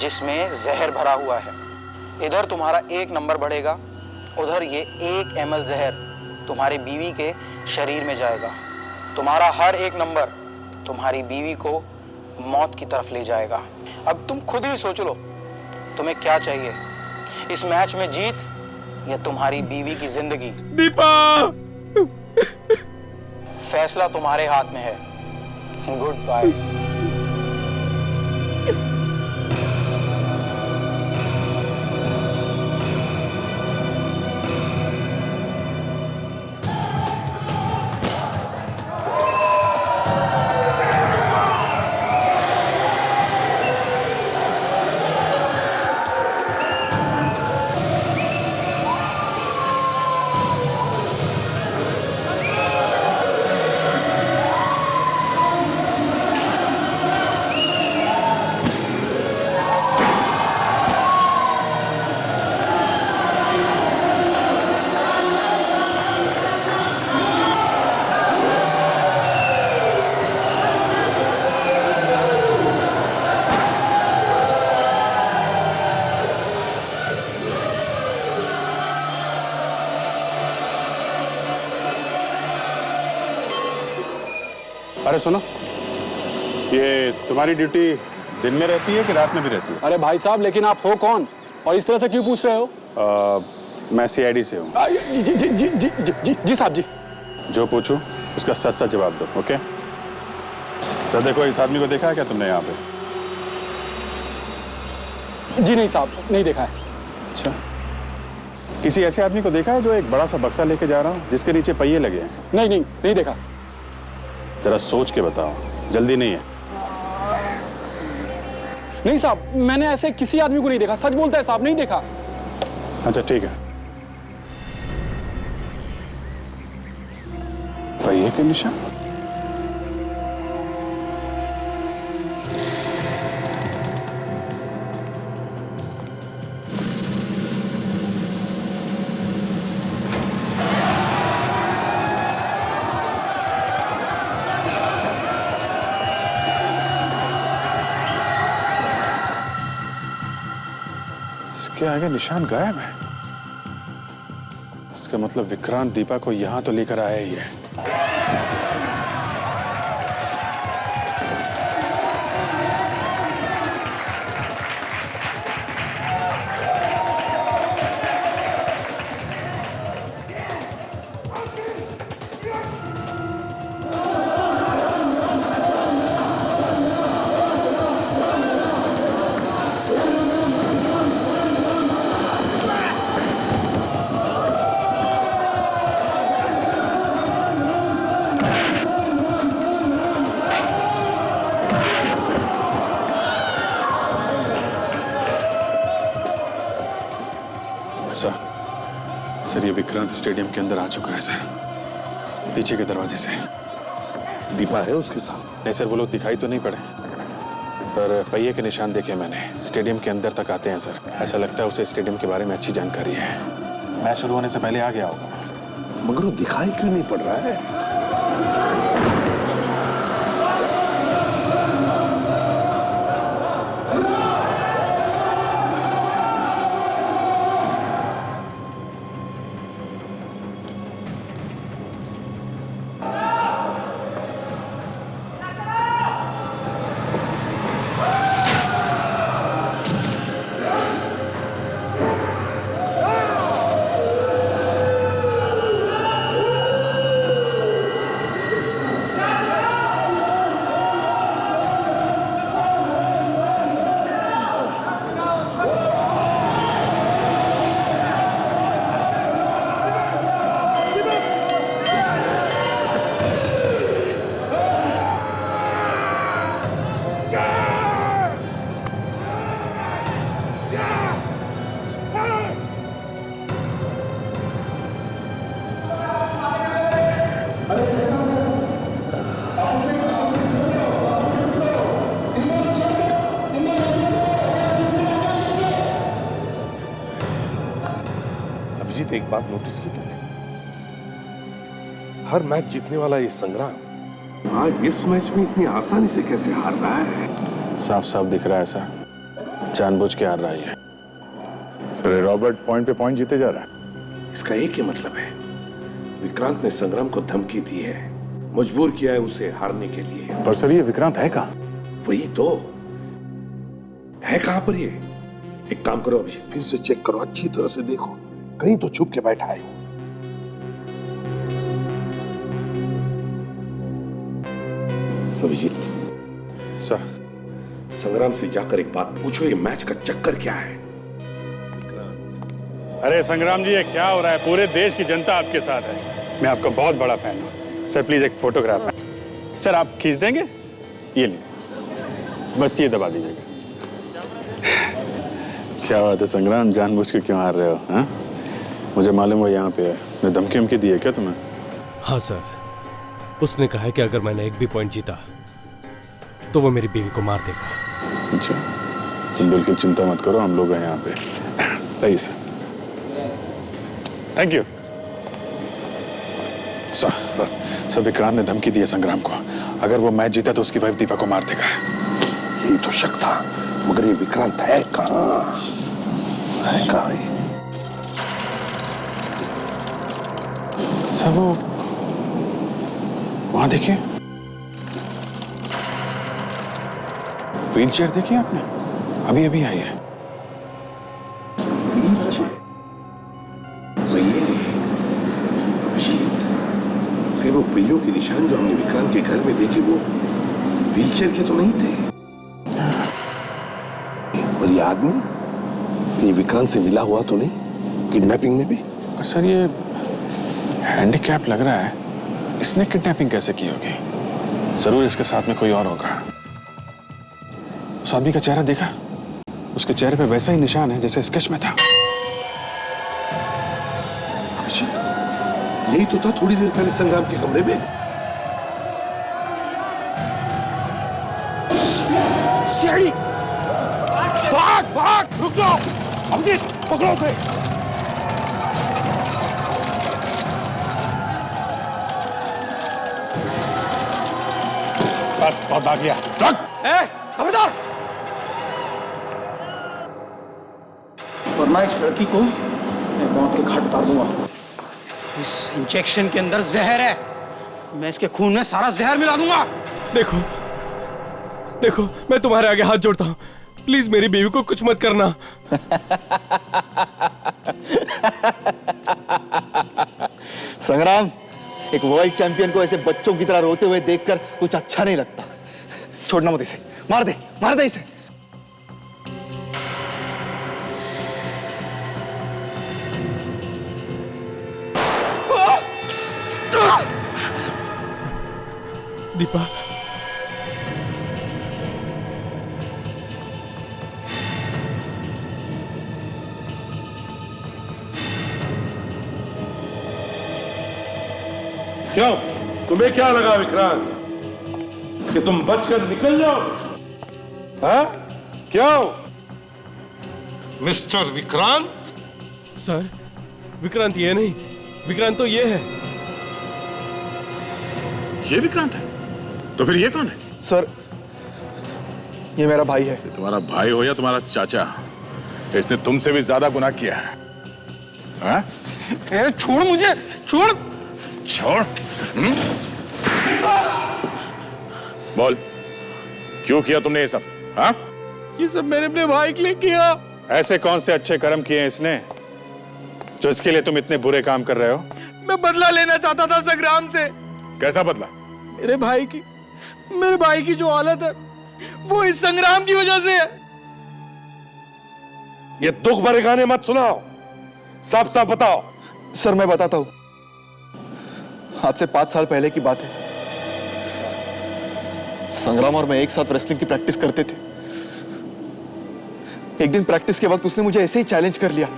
जिसमें जहर भरा हुआ है। इधर तुम्हारा 1 नंबर बढ़ेगा, उधर ये 1 ml जहर तुम्हारी बीवी के शरीर में जाएगा। तुम्हारा हर 1 नंबर तुम्हारी बीवी को मौत की तरफ ले जाएगा। अब तुम खुद ही सोच लो, तुम्हें क्या चाहिए, इस मैच में जीत या तुम्हारी बीवी की जिंदगी? दीपा! फैसला तुम्हारे हाथ में है। Goodbye. अरे सुनो, ये तुम्हारी ड्यूटी दिन में रहती है कि रात में भी रहती है? अरे भाई साहब, लेकिन आप हो कौन और इस तरह से क्यों पूछ रहे हो? मैं सीआईडी से हूँ। जी जी जी जी जी जी जी जी साहब जी। जो पूछूं उसका सच सच जवाब दो, ओके? तो देखो, इस आदमी को देखा है क्या तुमने यहाँ पे? जी नहीं साहब, नहीं देखा है। अच्छा, किसी ऐसे आदमी को देखा है जो एक बड़ा सा बक्सा लेके जा रहा हो जिसके नीचे पहिए लगे हैं? नहीं नहीं, नहीं देखा। जरा सोच के बताओ, जल्दी नहीं है। नहीं साहब, मैंने ऐसे किसी आदमी को नहीं देखा। सच बोलता है साहब, नहीं देखा। अच्छा ठीक है। पहिए के निशान? इसके आगे निशान गायब है। इसका मतलब विक्रांत दीपा को यहां तो लेकर आया ही है। सर, ये विक्रांत स्टेडियम के अंदर आ चुका है सर, पीछे के दरवाजे से। दीपा है उसके साथ? नहीं सर, वो लोग दिखाई तो नहीं पड़े, पर पहिए के निशान देखे मैंने। स्टेडियम के अंदर तक आते हैं सर। ऐसा लगता है उसे स्टेडियम के बारे में अच्छी जानकारी है। मैच शुरू होने से पहले आ गया होगा। मगर वो दिखाई क्यों नहीं पड़ रहा है? एक बात नोटिस की तुमने? हर मैच जीतने वाला ये संग्राम आज इस मैच में इतनी आसानी से कैसे हार रहा है? साफ साफ दिख रहा है सर, जानबूझ के हार रहा है। सर अरे रॉबर्ट पॉइंट पे पॉइंट जीते जा रहा है। इसका एक ही मतलब है, विक्रांत ने संग्राम को धमकी दी है, मजबूर किया है उसे हारने के लिए। पर सर ये विक्रांत है कहाँ? वही तो है, कहां पर ये? एक काम करो अभिजीत, फिर से चेक करो, अच्छी तरह से देखो, कहीं तो छुप के बैठा है। अभिजीत सर, संग्राम से जाकर एक बात पूछो, ये मैच का चक्कर क्या है? अरे संग्राम जी, ये क्या हो रहा है? पूरे देश की जनता आपके साथ है। मैं आपका बहुत बड़ा फैन हूँ। सर प्लीज एक फोटोग्राफ है। सर आप खींच देंगे? ये लीजिए, बस ये दबा दीजिएगा। क्या बात है संग्राम, जानबूझ के क्यों हार रहे हो? हाँ, मुझे मालूम है यहाँ पे है। उसने धमकी वमकी दी है क्या तुम्हें? हाँ सर, उसने कहा है कि अगर मैंने एक भी पॉइंट जीता तो वो मेरी बीवी को मार देगा। अच्छा, तुम बिल्कुल चिंता मत करो, हम लोग हैं यहाँ पे। लाइए sir. Thank you sir. Vikrant ने धमकी दी है संग्राम को, अगर वो मैच जीता तो उसकी वाइफ दीपा को मार देगा। यही तो शक था, मगर ये विक्रांत है कहाँ? है कहाँ ये? सर वो वहां देखिए, व्हीलचेयर देखिए आपने, अभी अभी आई है। फिर वो पहियों के निशान जो हमने विक्रांत के घर में देखे, वो व्हीलचेयर के तो नहीं थे। और ये आदमी, ये विक्रांत से मिला हुआ तो नहीं किडनैपिंग में भी? पर सर ये हैंडीकैप लग रहा है, इसने किडनैपिंग कैसे की होगी? जरूर इसके साथ में कोई और होगा। उस आदमी का चेहरा देखा? उसके चेहरे पे वैसा ही निशान है जैसे स्केच में था। यही तो था थोड़ी देर पहले संग्राम के कमरे में। शेरी! भाग भाग, रुक जाओ अभिजीत, पकड़ो उसे। बस बहुत भाग लिया, रख। खबरदार, वरना इस लड़की को मैं मौत के घाट उतार दूंगा। इस इंजेक्शन के अंदर जहर है, मैं इसके खून में सारा जहर मिला दूंगा। देखो देखो, मैं तुम्हारे आगे हाथ जोड़ता हूँ, प्लीज मेरी बीवी को कुछ मत करना। संग्राम, एक वर्ल्ड चैंपियन को ऐसे बच्चों की तरह रोते हुए देखकर कुछ अच्छा नहीं लगता। छोड़ना मत इसे, मार दे इसे। दीपा, क्यों, तुम्हें क्या लगा विक्रांत कि तुम बचकर निकल जाओ? हाँ? क्यों मिस्टर विक्रांत? सर विक्रांत ये नहीं, विक्रांत तो ये है। ये विक्रांत है? तो फिर ये कौन है? सर ये मेरा भाई है। ये तुम्हारा भाई हो या तुम्हारा चाचा, इसने तुमसे भी ज्यादा गुनाह किया है। हाँ? छोड़ मुझे, छोड़। छोड़? बोल, क्यों किया तुमने ये सब? हाँ? ये सब मैंने अपने भाई के लिए किया। ऐसे कौन से अच्छे कर्म किए इसने जो इसके लिए तुम इतने बुरे काम कर रहे हो? मैं बदला लेना चाहता था संग्राम से। कैसा बदला? मेरे भाई की जो हालत है वो इस संग्राम की वजह से है। ये दुख भरे गाने मत सुनाओ, साफ साफ बताओ। सर मैं बताता हूं, आज से 5 साल पहले की बात है सर। संग्राम और मैं एक साथ रेसलिंग की प्रैक्टिस करते थे। एक दिन प्रैक्टिस के वक्त उसने मुझे ऐसे ही चैलेंज कर लिया।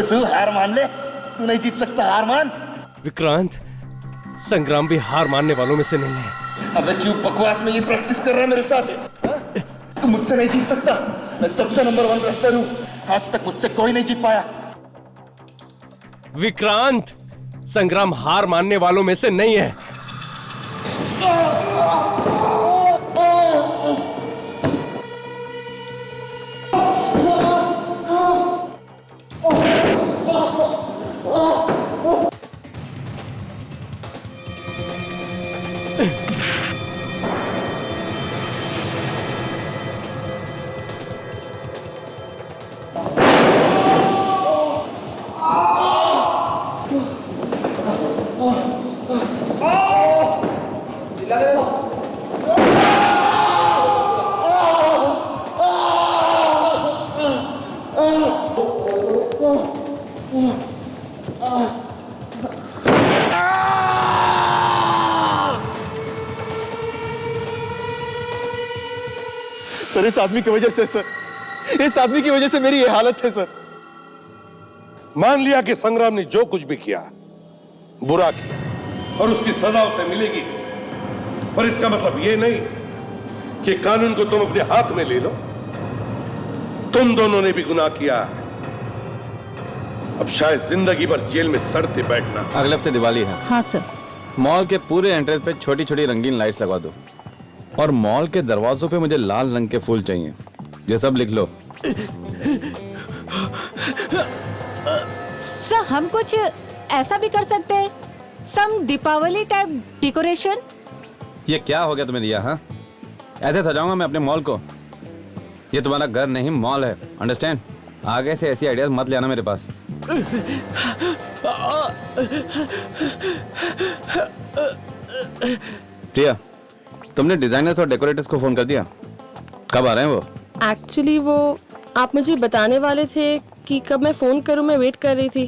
तू हार मान ले, तू नहीं जीत सकता, हार मान। विक्रांत, संग्राम भी हार मानने वालों में से नहीं है। अबे क्यों बकवास में ये प्रैक्टिस कर रहा है मेरे साथ? तू मुझसे नहीं जीत सकता, मैं सबसे नंबर 1 रेसलर हूं, आज तक मुझसे कोई नहीं जीत पाया। विक्रांत, संग्राम हार मानने वालों में से नहीं है। सर इस आदमी की वजह से सर, इस आदमी की वजह से मेरी ये हालत है सर। मान लिया कि संग्राम ने जो कुछ भी किया बुरा किया और उसकी सजा उसे मिलेगी, पर इसका मतलब यह नहीं कि कानून को तुम अपने हाथ में ले लो। तुम दोनों ने भी गुनाह किया है, अब शायद जिंदगी भर जेल में सड़ते बैठना। अगले हफ्ते दिवाली है। हाँ सर। मॉल के पूरे एंट्रेंस पे छोटी छोटी रंगीन लाइट्स लगवा दो और मॉल के दरवाजों पे मुझे लाल रंग के फूल चाहिए। ये सब लिख लो। सर हम कुछ ऐसा भी कर सकते हैं, सम दीपावली टाइप डेकोरेशन। ये क्या हो गया तुम्हें रिया? हाँ, ऐसे सजाऊंगा मैं अपने मॉल को? ये तुम्हारा घर नहीं मॉल है, अंडरस्टैंड? आगे से ऐसी आइडियाज मत ले आना मेरे पास। प्रिया, तुमने डिजाइनर्स और डेकोरेटर्स को फोन कर दिया? कब आ रहे हैं वो? एक्चुअली वो आप मुझे बताने वाले थे कि कब मैं फोन करूं, मैं वेट कर रही थी।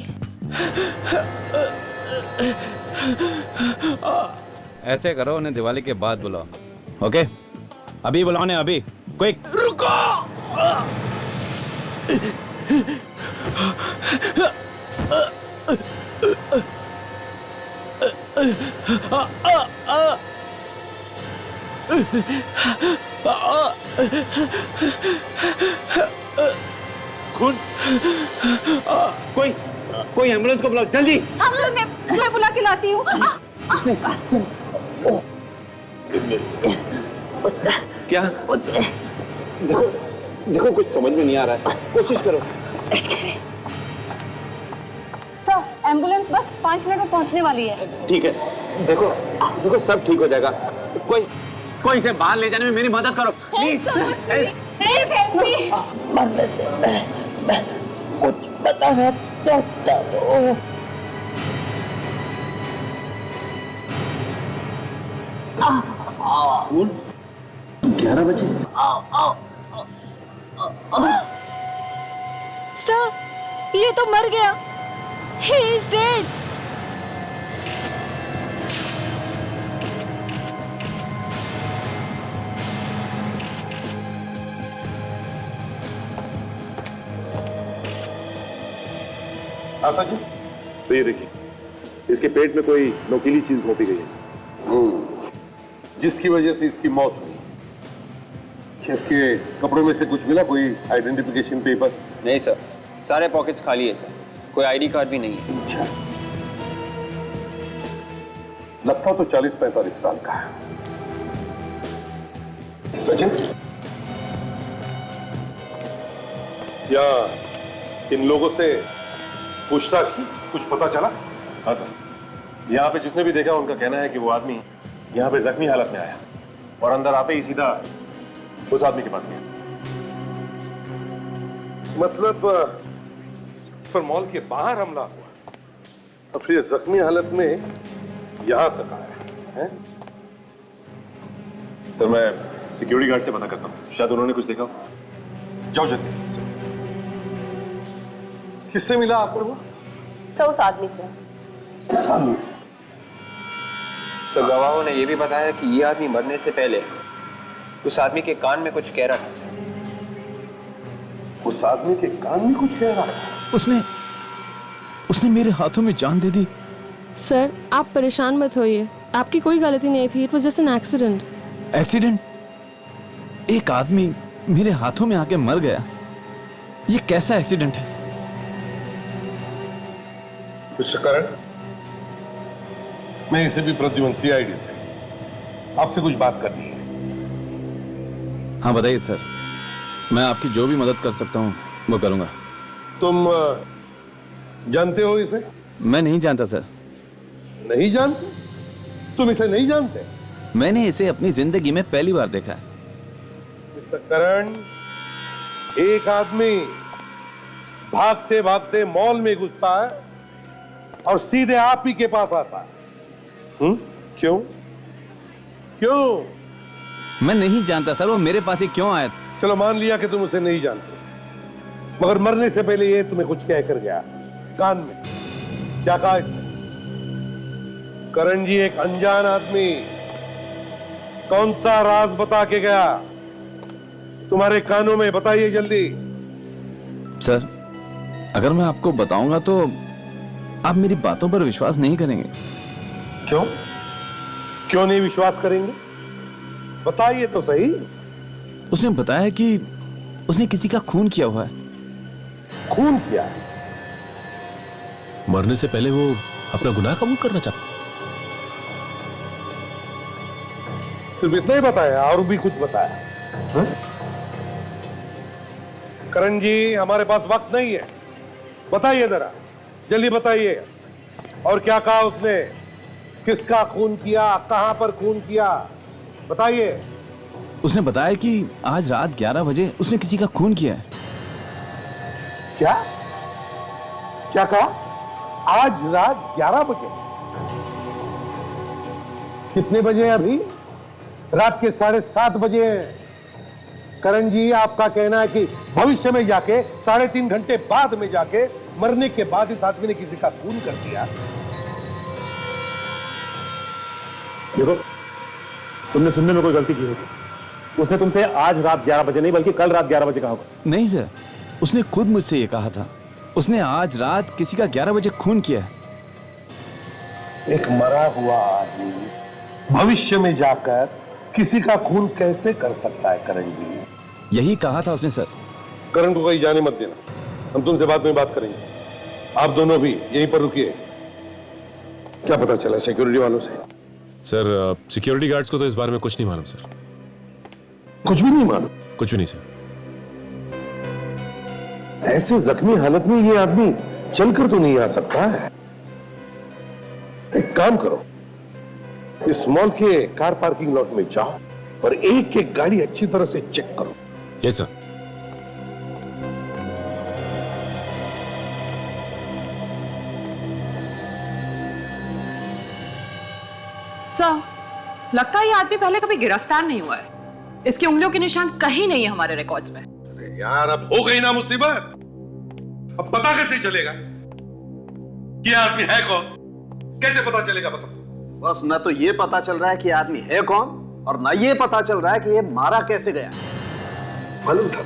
ऐसे करो, उन्हें दिवाली के बाद बुलाओ। ओके, अभी बुलाओ ने, अभी क्विक। रुको। खून, कोई एम्बुलेंस को बुलाओ जल्दी। मैं बुला के लाती हूँ। क्या? देखो कुछ समझ में नहीं आ रहा है, कोशिश करो। सर, एम्बुलेंस बस 5 मिनट में पहुंचने वाली है। ठीक है, देखो सब ठीक हो जाएगा। कोई इसे बाहर ले जाने में मेरी मदद करो प्लीज। Please help me. कुछ बताना चाहता हूँ। 11 बजे। सर, ये तो मर गया। He is dead. Asha ji, तो ये देखिए, इसके पेट में कोई नोकीली चीज घोंपी गई है। जिसकी वजह से इसकी मौत हुई। इसके कपड़ों में से कुछ मिला? कोई आइडेंटिफिकेशन पेपर? नहीं सर, सारे पॉकेट्स खाली है सर, कोई आईडी कार्ड भी नहीं है। अच्छा, लगता तो 40-45 साल का है। सचिन, या इन लोगों से पूछताछ की, कुछ पता चला? हाँ सर, यहाँ पे जिसने भी देखा उनका कहना है कि वो आदमी यहाँ पे जख्मी हालत में आया और अंदर आते ही सीधा उस आदमी के पास गया। मतलब पर मॉल के बाहर हमला हुआ और फिर जख्मी हालत में यहां तक आया है? तो मैं सिक्योरिटी गार्ड से पता करता हूँ, शायद उन्होंने कुछ देखा हो। जाओ जल्दी। किससे मिला आपको वो? सर, उस आदमी से। तो गवाहों ने यह भी बताया कि ये आदमी मरने से पहले उस आदमी के कान में कुछ कह रहा था सर। उस आदमी के कान में कुछ कह रहा था? उसने मेरे हाथों में जान दे दी। सर, आप परेशान मत होइए, आपकी कोई गलती नहीं थी। It was just an accident. Accident? एक आदमी मेरे हाथों में आके मर गया, ये कैसा एक्सीडेंट है? मिस्टर करण, मैं इसे भी प्रद्युमन सीआईडी से आपसे कुछ बात करनी है। हाँ बताइए सर, मैं आपकी जो भी मदद कर सकता हूँ वो करूँगा। तुम जानते हो इसे? मैं नहीं जानता सर। नहीं जानते? तुम इसे नहीं जानते? मैंने इसे अपनी जिंदगी में पहली बार देखा है। मिस्टर करण, एक आदमी भागते भागते मॉल में घुसता है और सीधे आप ही के पास आता है। क्यों? मैं नहीं जानता सर, वो मेरे पास ही क्यों आया? चलो मान लिया कि तुम उसे नहीं जानते, मगर मरने से पहले ये तुम्हें कुछ कह कर गया कान में। क्या कहा इसने? करण जी, एक अनजान आदमी कौन सा राज बता के गया? तुम्हारे कानों में, बताइए जल्दी। सर, अगर मैं आपको बताऊंगा तो आप मेरी बातों पर विश्वास नहीं करेंगे। क्यों? क्यों नहीं विश्वास करेंगे? बताइए तो सही। उसने बताया कि उसने किसी का खून किया हुआ है। खून किया? मरने से पहले वो अपना गुनाह कबूल करना चाहता। सिर्फ इतना ही बताया और भी कुछ बताया? हा? करण जी, हमारे पास वक्त नहीं है, बताइए जरा, जल्दी बताइए। और क्या कहा उसने? किसका खून किया, कहां पर खून किया, बताइए। उसने बताया कि आज रात 11 बजे उसने किसी का खून किया है। क्या क्या कहा? आज रात 11 बजे? कितने बजे हैं अभी? रात के 7:30 बजे हैं। करण जी, आपका कहना है कि भविष्य में जाके 3.5 घंटे बाद में जाके मरने के बाद इस आदमी ने किसी का खून कर दिया। देखो, तुमने सुनने में कोई गलती की होगी। उसने तुमसे आज रात 11 बजे नहीं बल्कि कल रात 11 बजे कहा होगा। नहीं सर, उसने खुद मुझसे ये कहा था। उसने आज रात किसी का 11 बजे खून किया है। एक मरा हुआ आदमी भविष्य में जाकर किसी का खून कैसे कर सकता है करण जी? यही कहा था उसने सर। करण को कहीं जाने मत देना, हम तुमसे बाद में बात करेंगे। आप दोनों भी यहीं पर रुकिए। क्या पता चला सिक्योरिटी वालों से? सर, सिक्योरिटी गार्ड्स को तो इस बारे में कुछ नहीं मालूम सर। कुछ भी नहीं मालूम? कुछ भी नहीं सर। ऐसे जख्मी हालत में ये आदमी चलकर तो नहीं आ सकता है। एक काम करो, इस मॉल के कार पार्किंग लॉट में जाओ और एक एक गाड़ी अच्छी तरह से चेक करो। Yes sir. सर, लगता है ये आदमी पहले कभी गिरफ्तार नहीं हुआ है। इसकी उंगलियों के निशान कहीं नहीं है हमारे रिकॉर्ड्स में। अरे यार, अब हो गई ना मुसीबत। अब पता कैसे चलेगा कि आदमी है कौन? कैसे पता चलेगा बताओ? बस न तो ये पता चल रहा है कि आदमी है कौन और ना ये पता चल रहा है कि ये मारा कैसे गया। मालूम था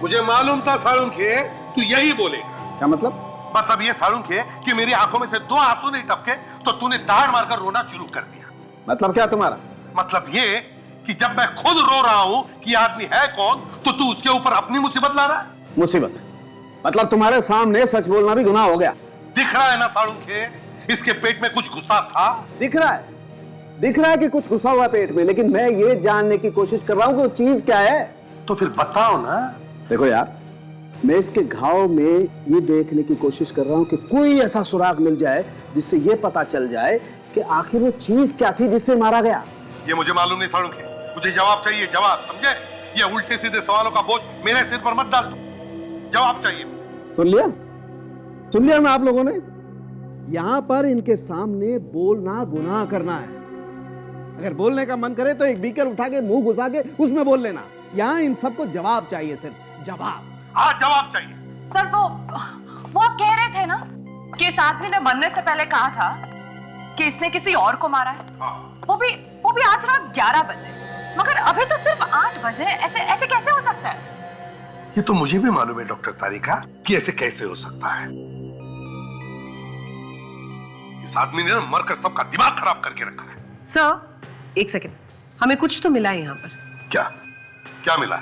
मुझे मालूम था साळुंखे, तू यही बोलेगा। क्या मतलब? बस अब ये साळुंखे कि मेरी आंखों में से 2 आंसू नहीं टपके तो तूने दाढ़ मारकर रोना शुरू कर दिया। मतलब क्या तुम्हारा? मतलब ये कि जब मैं खुद रो रहा हूं कि आदमी है कौन तो तू उसके ऊपर अपनी मुसीबत ला रहा है। मुसीबत? मतलब तुम्हारे सामने सच बोलना भी गुनाह हो गया। दिख रहा है ना साळुंखे, इसके पेट में कुछ गुस्सा था। दिख रहा है कि कुछ घुसा हुआ पेट में, लेकिन मैं ये जानने की कोशिश कर रहा हूं कि वो चीज क्या है। तो फिर बताओ ना। देखो यार, मैं इसके घाव में ये देखने की कोशिश कर रहा हूं कि कोई ऐसा सुराग मिल जाए जिससे ये पता चल जाए कि आखिर वो चीज क्या थी जिससे मारा गया। ये मुझे मालूम नहीं साळुंखे, मुझे जवाब चाहिए, जवाब, समझे? ये उल्टे सीधे सवालों का बोझ मेरे सिर पर मत डाल दो, जवाब चाहिए। सुन लिया ना आप लोगों ने? यहां पर इनके सामने बोलना गुनाह करना है। अगर बोलने का मन करे तो एक बीकर उठा के मुंह घुसा के उसमें बोल लेना। यहां इन सबको जवाब चाहिए, सिर्फ जवाब। हाँ, जवाब चाहिए। सर, वो आप कह रहे थे ना कि इस आदमी ने मरने से पहले कहा था कि इसने किसी और को मारा है। हाँ। वो भी आज रात 11 बजे, मगर अभी तो सिर्फ 8 बजे। ऐसे कैसे हो सकता है? ये तो मुझे भी मालूम है डॉक्टर तारिका कि ऐसे कैसे हो सकता है। इस आदमी ने मरकर सबका दिमाग खराब करके रखा है। सर, एक सेकंड, हमें कुछ तो मिला है यहाँ पर। क्या मिला?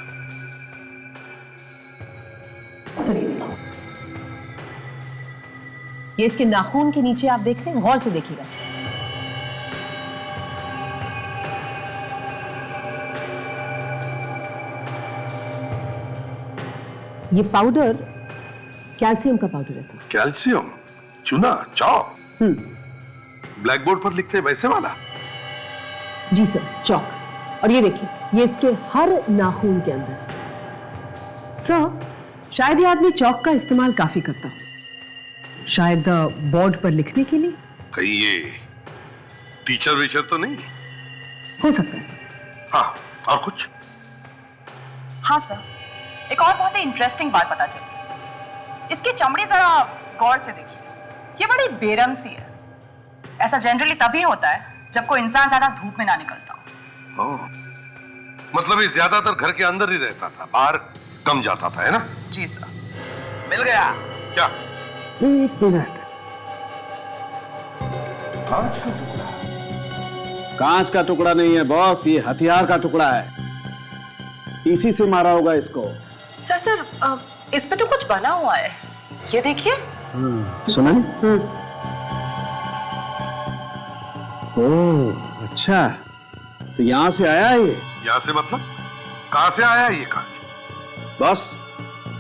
ये इसके नाखून के नीचे आप देख रहे हैं, गौर से देखिएगा। ये पाउडर कैल्शियम का पाउडर है सर। कैल्शियम? चूना, चौक? ब्लैक बोर्ड पर लिखते हैं वैसे वाला? जी सर, चौक। और ये देखिए, ये इसके हर नाखून के अंदर। सर, शायद ये आदमी चौक का इस्तेमाल काफी करता हो, शायद बोर्ड पर लिखने के लिए। कहीं ये टीचर वीचर तो नहीं? हो सकता है सर। हाँ, और कुछ? हाँ सर, एक और बहुत ही इंटरेस्टिंग बात पता चली। इसकी चमड़ी जरा गौर से देखिए, ये बड़ी बेरंग सी है। ऐसा जनरली तभी होता है जब कोई इंसान ज्यादा धूप में ना निकलता हो। मतलब ये ज्यादातर घर के अंदर ही रहता था, बाहर कम जाता था, है ना? जी सर, मिल गया। क्या? 1 मिनट। कांच का टुकड़ा? कांच का टुकड़ा नहीं है बॉस, ये हथियार का टुकड़ा है। इसी से मारा होगा इसको। सर इस पे तो कुछ बना हुआ है, ये देखिए। सुना नहीं? ओह अच्छा, तो यहां से आया है ये? यहां से मतलब कहां से आया ये कांच? बॉस,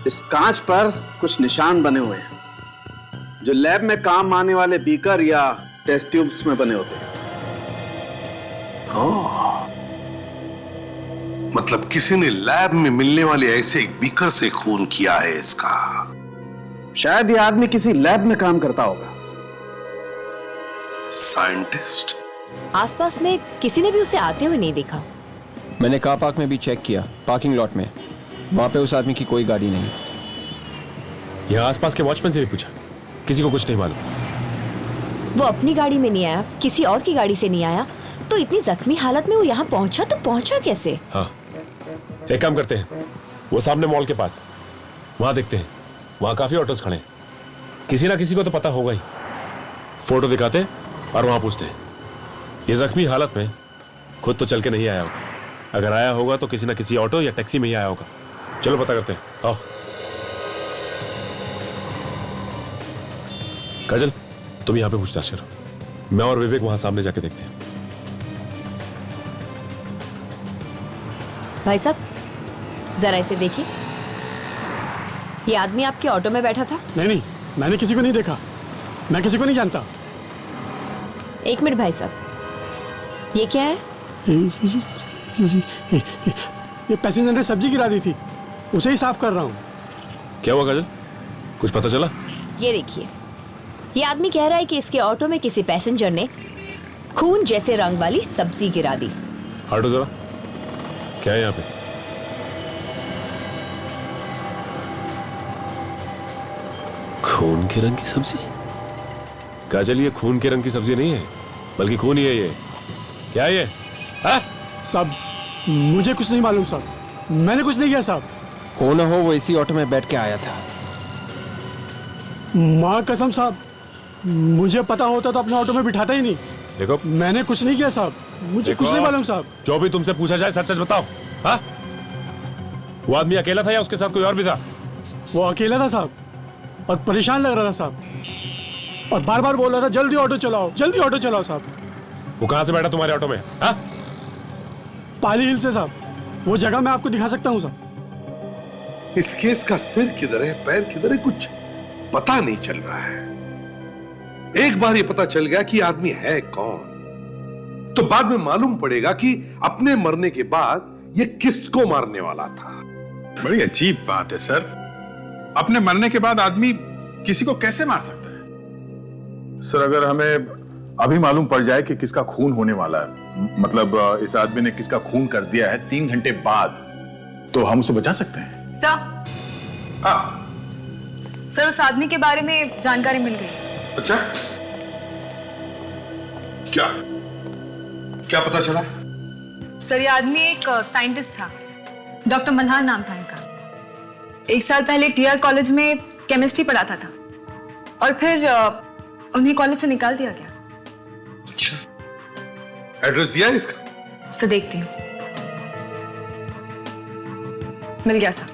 इस कांच पर कुछ निशान बने हुए हैं जो लैब में काम आने वाले बीकर या टेस्ट ट्यूब्स में बने होते हैं। मतलब किसी ने लैब में मिलने वाले ऐसे एक बीकर से खून किया है इसका। शायद ये आदमी किसी लैब में काम करता होगा। साइंटिस्ट? आसपास में किसी ने भी उसे आते हुए नहीं देखा। मैंने कार पार्क में भी चेक किया, पार्किंग लॉट में, वहां पे उस आदमी की कोई गाड़ी नहीं। यहाँ आसपास के वॉचमैन से भी पूछा, किसी को कुछ नहीं मालूम। वो अपनी गाड़ी में नहीं आया, किसी और की गाड़ी से नहीं आया, तो इतनी जख्मी हालत में वो यहाँ पहुंचा तो पहुंचा कैसे? हाँ, एक काम करते हैं, वो सामने मॉल के पास, वहां देखते हैं, वहां काफी ऑटोस खड़े हैं, किसी ना किसी को तो पता होगा ही। फोटो दिखाते और वहां पूछते हैं। ये जख्मी हालत में खुद तो चल के नहीं आया होगा, अगर आया होगा तो किसी ना किसी ऑटो या टैक्सी में ही आया होगा। चलो पता करते हैं, आओ। काजल, तुम यहां पे पूछताछ करो, मैं और विवेक वहां सामने जाके देखते हैं। भाई साहब जरा इसे देखिए, ये आदमी आपके ऑटो में बैठा था? नहीं, मैंने किसी को नहीं देखा, मैं किसी को नहीं जानता। 1 मिनट भाई साहब, ये क्या है? ये पैसेंजर ने सब्जी गिरा दी थी, उसे ही साफ कर रहा हूँ। क्या हुआ काजल, कुछ पता चला? ये देखिए, ये आदमी कह रहा है कि इसके ऑटो में किसी पैसेंजर ने खून जैसे रंग वाली सब्जी गिरा दी। हटो जरा, क्या है यहाँ पे? खून के रंग की सब्जी? काजल, ये खून के रंग की सब्जी नहीं है, बल्कि खून ही है ये। क्या है ये? हाँ? साहब मुझे कुछ नहीं मालूम साहब, मैंने कुछ नहीं किया साहब। हो ना हो वो इसी ऑटो में बैठ के आया था। माँ कसम साहब, मुझे पता होता तो अपने ऑटो में बिठाता ही नहीं। देखो, मैंने कुछ नहीं किया साहब, मुझे कुछ नहीं मालूम साहब। जो भी तुमसे पूछा जाए सच सच बताओ। हाँ? वो आदमी अकेला था या उसके साथ कोई और भी था? वो अकेला था साहब, और परेशान लग रहा था साहब, और बार बार बोल रहा था जल्दी ऑटो चलाओ, जल्दी ऑटो चलाओ साहब। वो कहाँ से बैठा तुम्हारे ऑटो में? हाँ? पाली हिल से साहब, वो जगह मैं आपको दिखा सकता हूँ साहब। इस केस का सिर किधर है, पैर किधर है, कुछ पता नहीं चल रहा है। एक बार ये पता चल गया कि आदमी है कौन, तो बाद में मालूम पड़ेगा कि अपने मरने के बाद ये किसको मारने वाला था। बड़ी अजीब बात है सर, अपने मरने के बाद आदमी किसी को कैसे मार सकता है? सर, अगर हमें अभी मालूम पड़ जाए कि किसका खून होने वाला है, मतलब इस आदमी ने किसका खून कर दिया है 3 घंटे बाद, तो हम उसे बचा सकते हैं? सर। हाँ सर, उस आदमी के बारे में जानकारी मिल गई। अच्छा, क्या क्या पता चला? सर, ये आदमी एक साइंटिस्ट था, डॉक्टर मल्हार नाम था इनका। 1 साल पहले टीआर कॉलेज में केमिस्ट्री पढ़ाता था, और फिर उन्हें कॉलेज से निकाल दिया गया। अच्छा, एड्रेस दिया है इसका? सर देखती हूँ, मिल गया सर।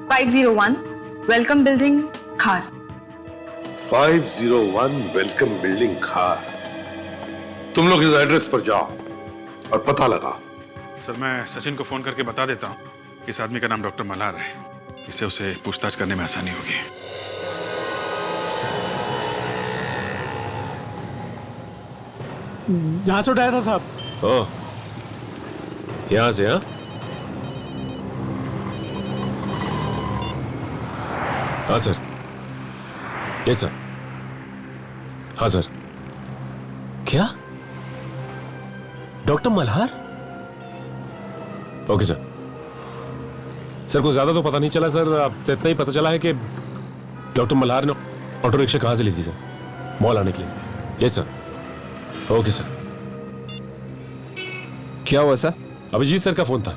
501 वेलकम बिल्डिंग, खार। 501 वेलकम बिल्डिंग, खार। तुम लोग इस एड्रेस पर जाओ और पता लगाओ। सर, मैं सचिन को फोन करके बता देता हूँ, इस आदमी का नाम डॉक्टर मल्हार है, इससे उसे पूछताछ करने में आसानी होगी। यहाँ से उठाया था साहब। ओह, यहाँ से? हाँ हाँ सर, यस सर। हाँ सर। क्या? Doctor Malhar? Okay sir. Sir, कुछ ज्यादा तो पता नहीं चला सर, आपसे इतना ही पता चला है कि डॉक्टर मल्हार ने ऑटो रिक्शा कहाँ से ली थी सर मॉल आने के लिए। Yes sir. Okay sir. क्या हुआ सर? अभिजीत सर का फोन था।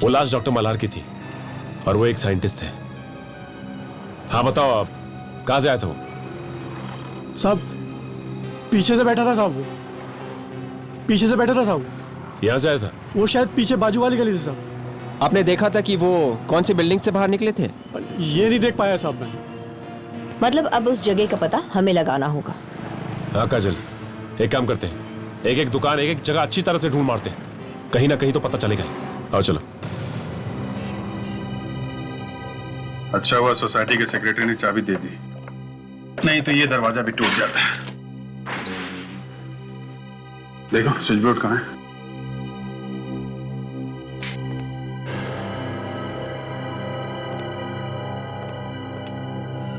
वो लाश डॉक्टर मल्हार की थी और वो एक साइंटिस्ट थे। हाँ बताओ, आप कहां से आए थे? वो साहब पीछे से बैठा था साहब, वो पीछे से बैठा था साहब। यहां से आया था? वो शायद पीछे बाजू वाली गली से साहब। आपने देखा था कि वो कौन सी बिल्डिंग से बाहर निकले थे? ये नहीं देख पाया साहब मैंने। मतलब अब उस जगह का पता हमें लगाना होगा। हाँ काजल, एक काम करते हैं, एक एक दुकान, एक एक जगह अच्छी तरह से ढूंढ मारते हैं, कहीं ना कहीं तो पता चलेगा ही। आओ चलो। अच्छा हुआ सोसाइटी के सेक्रेटरी ने चाबी दे दी, नहीं तो ये दरवाजा भी टूट जाता है। देखो स्विच बोर्ड कहाँ है?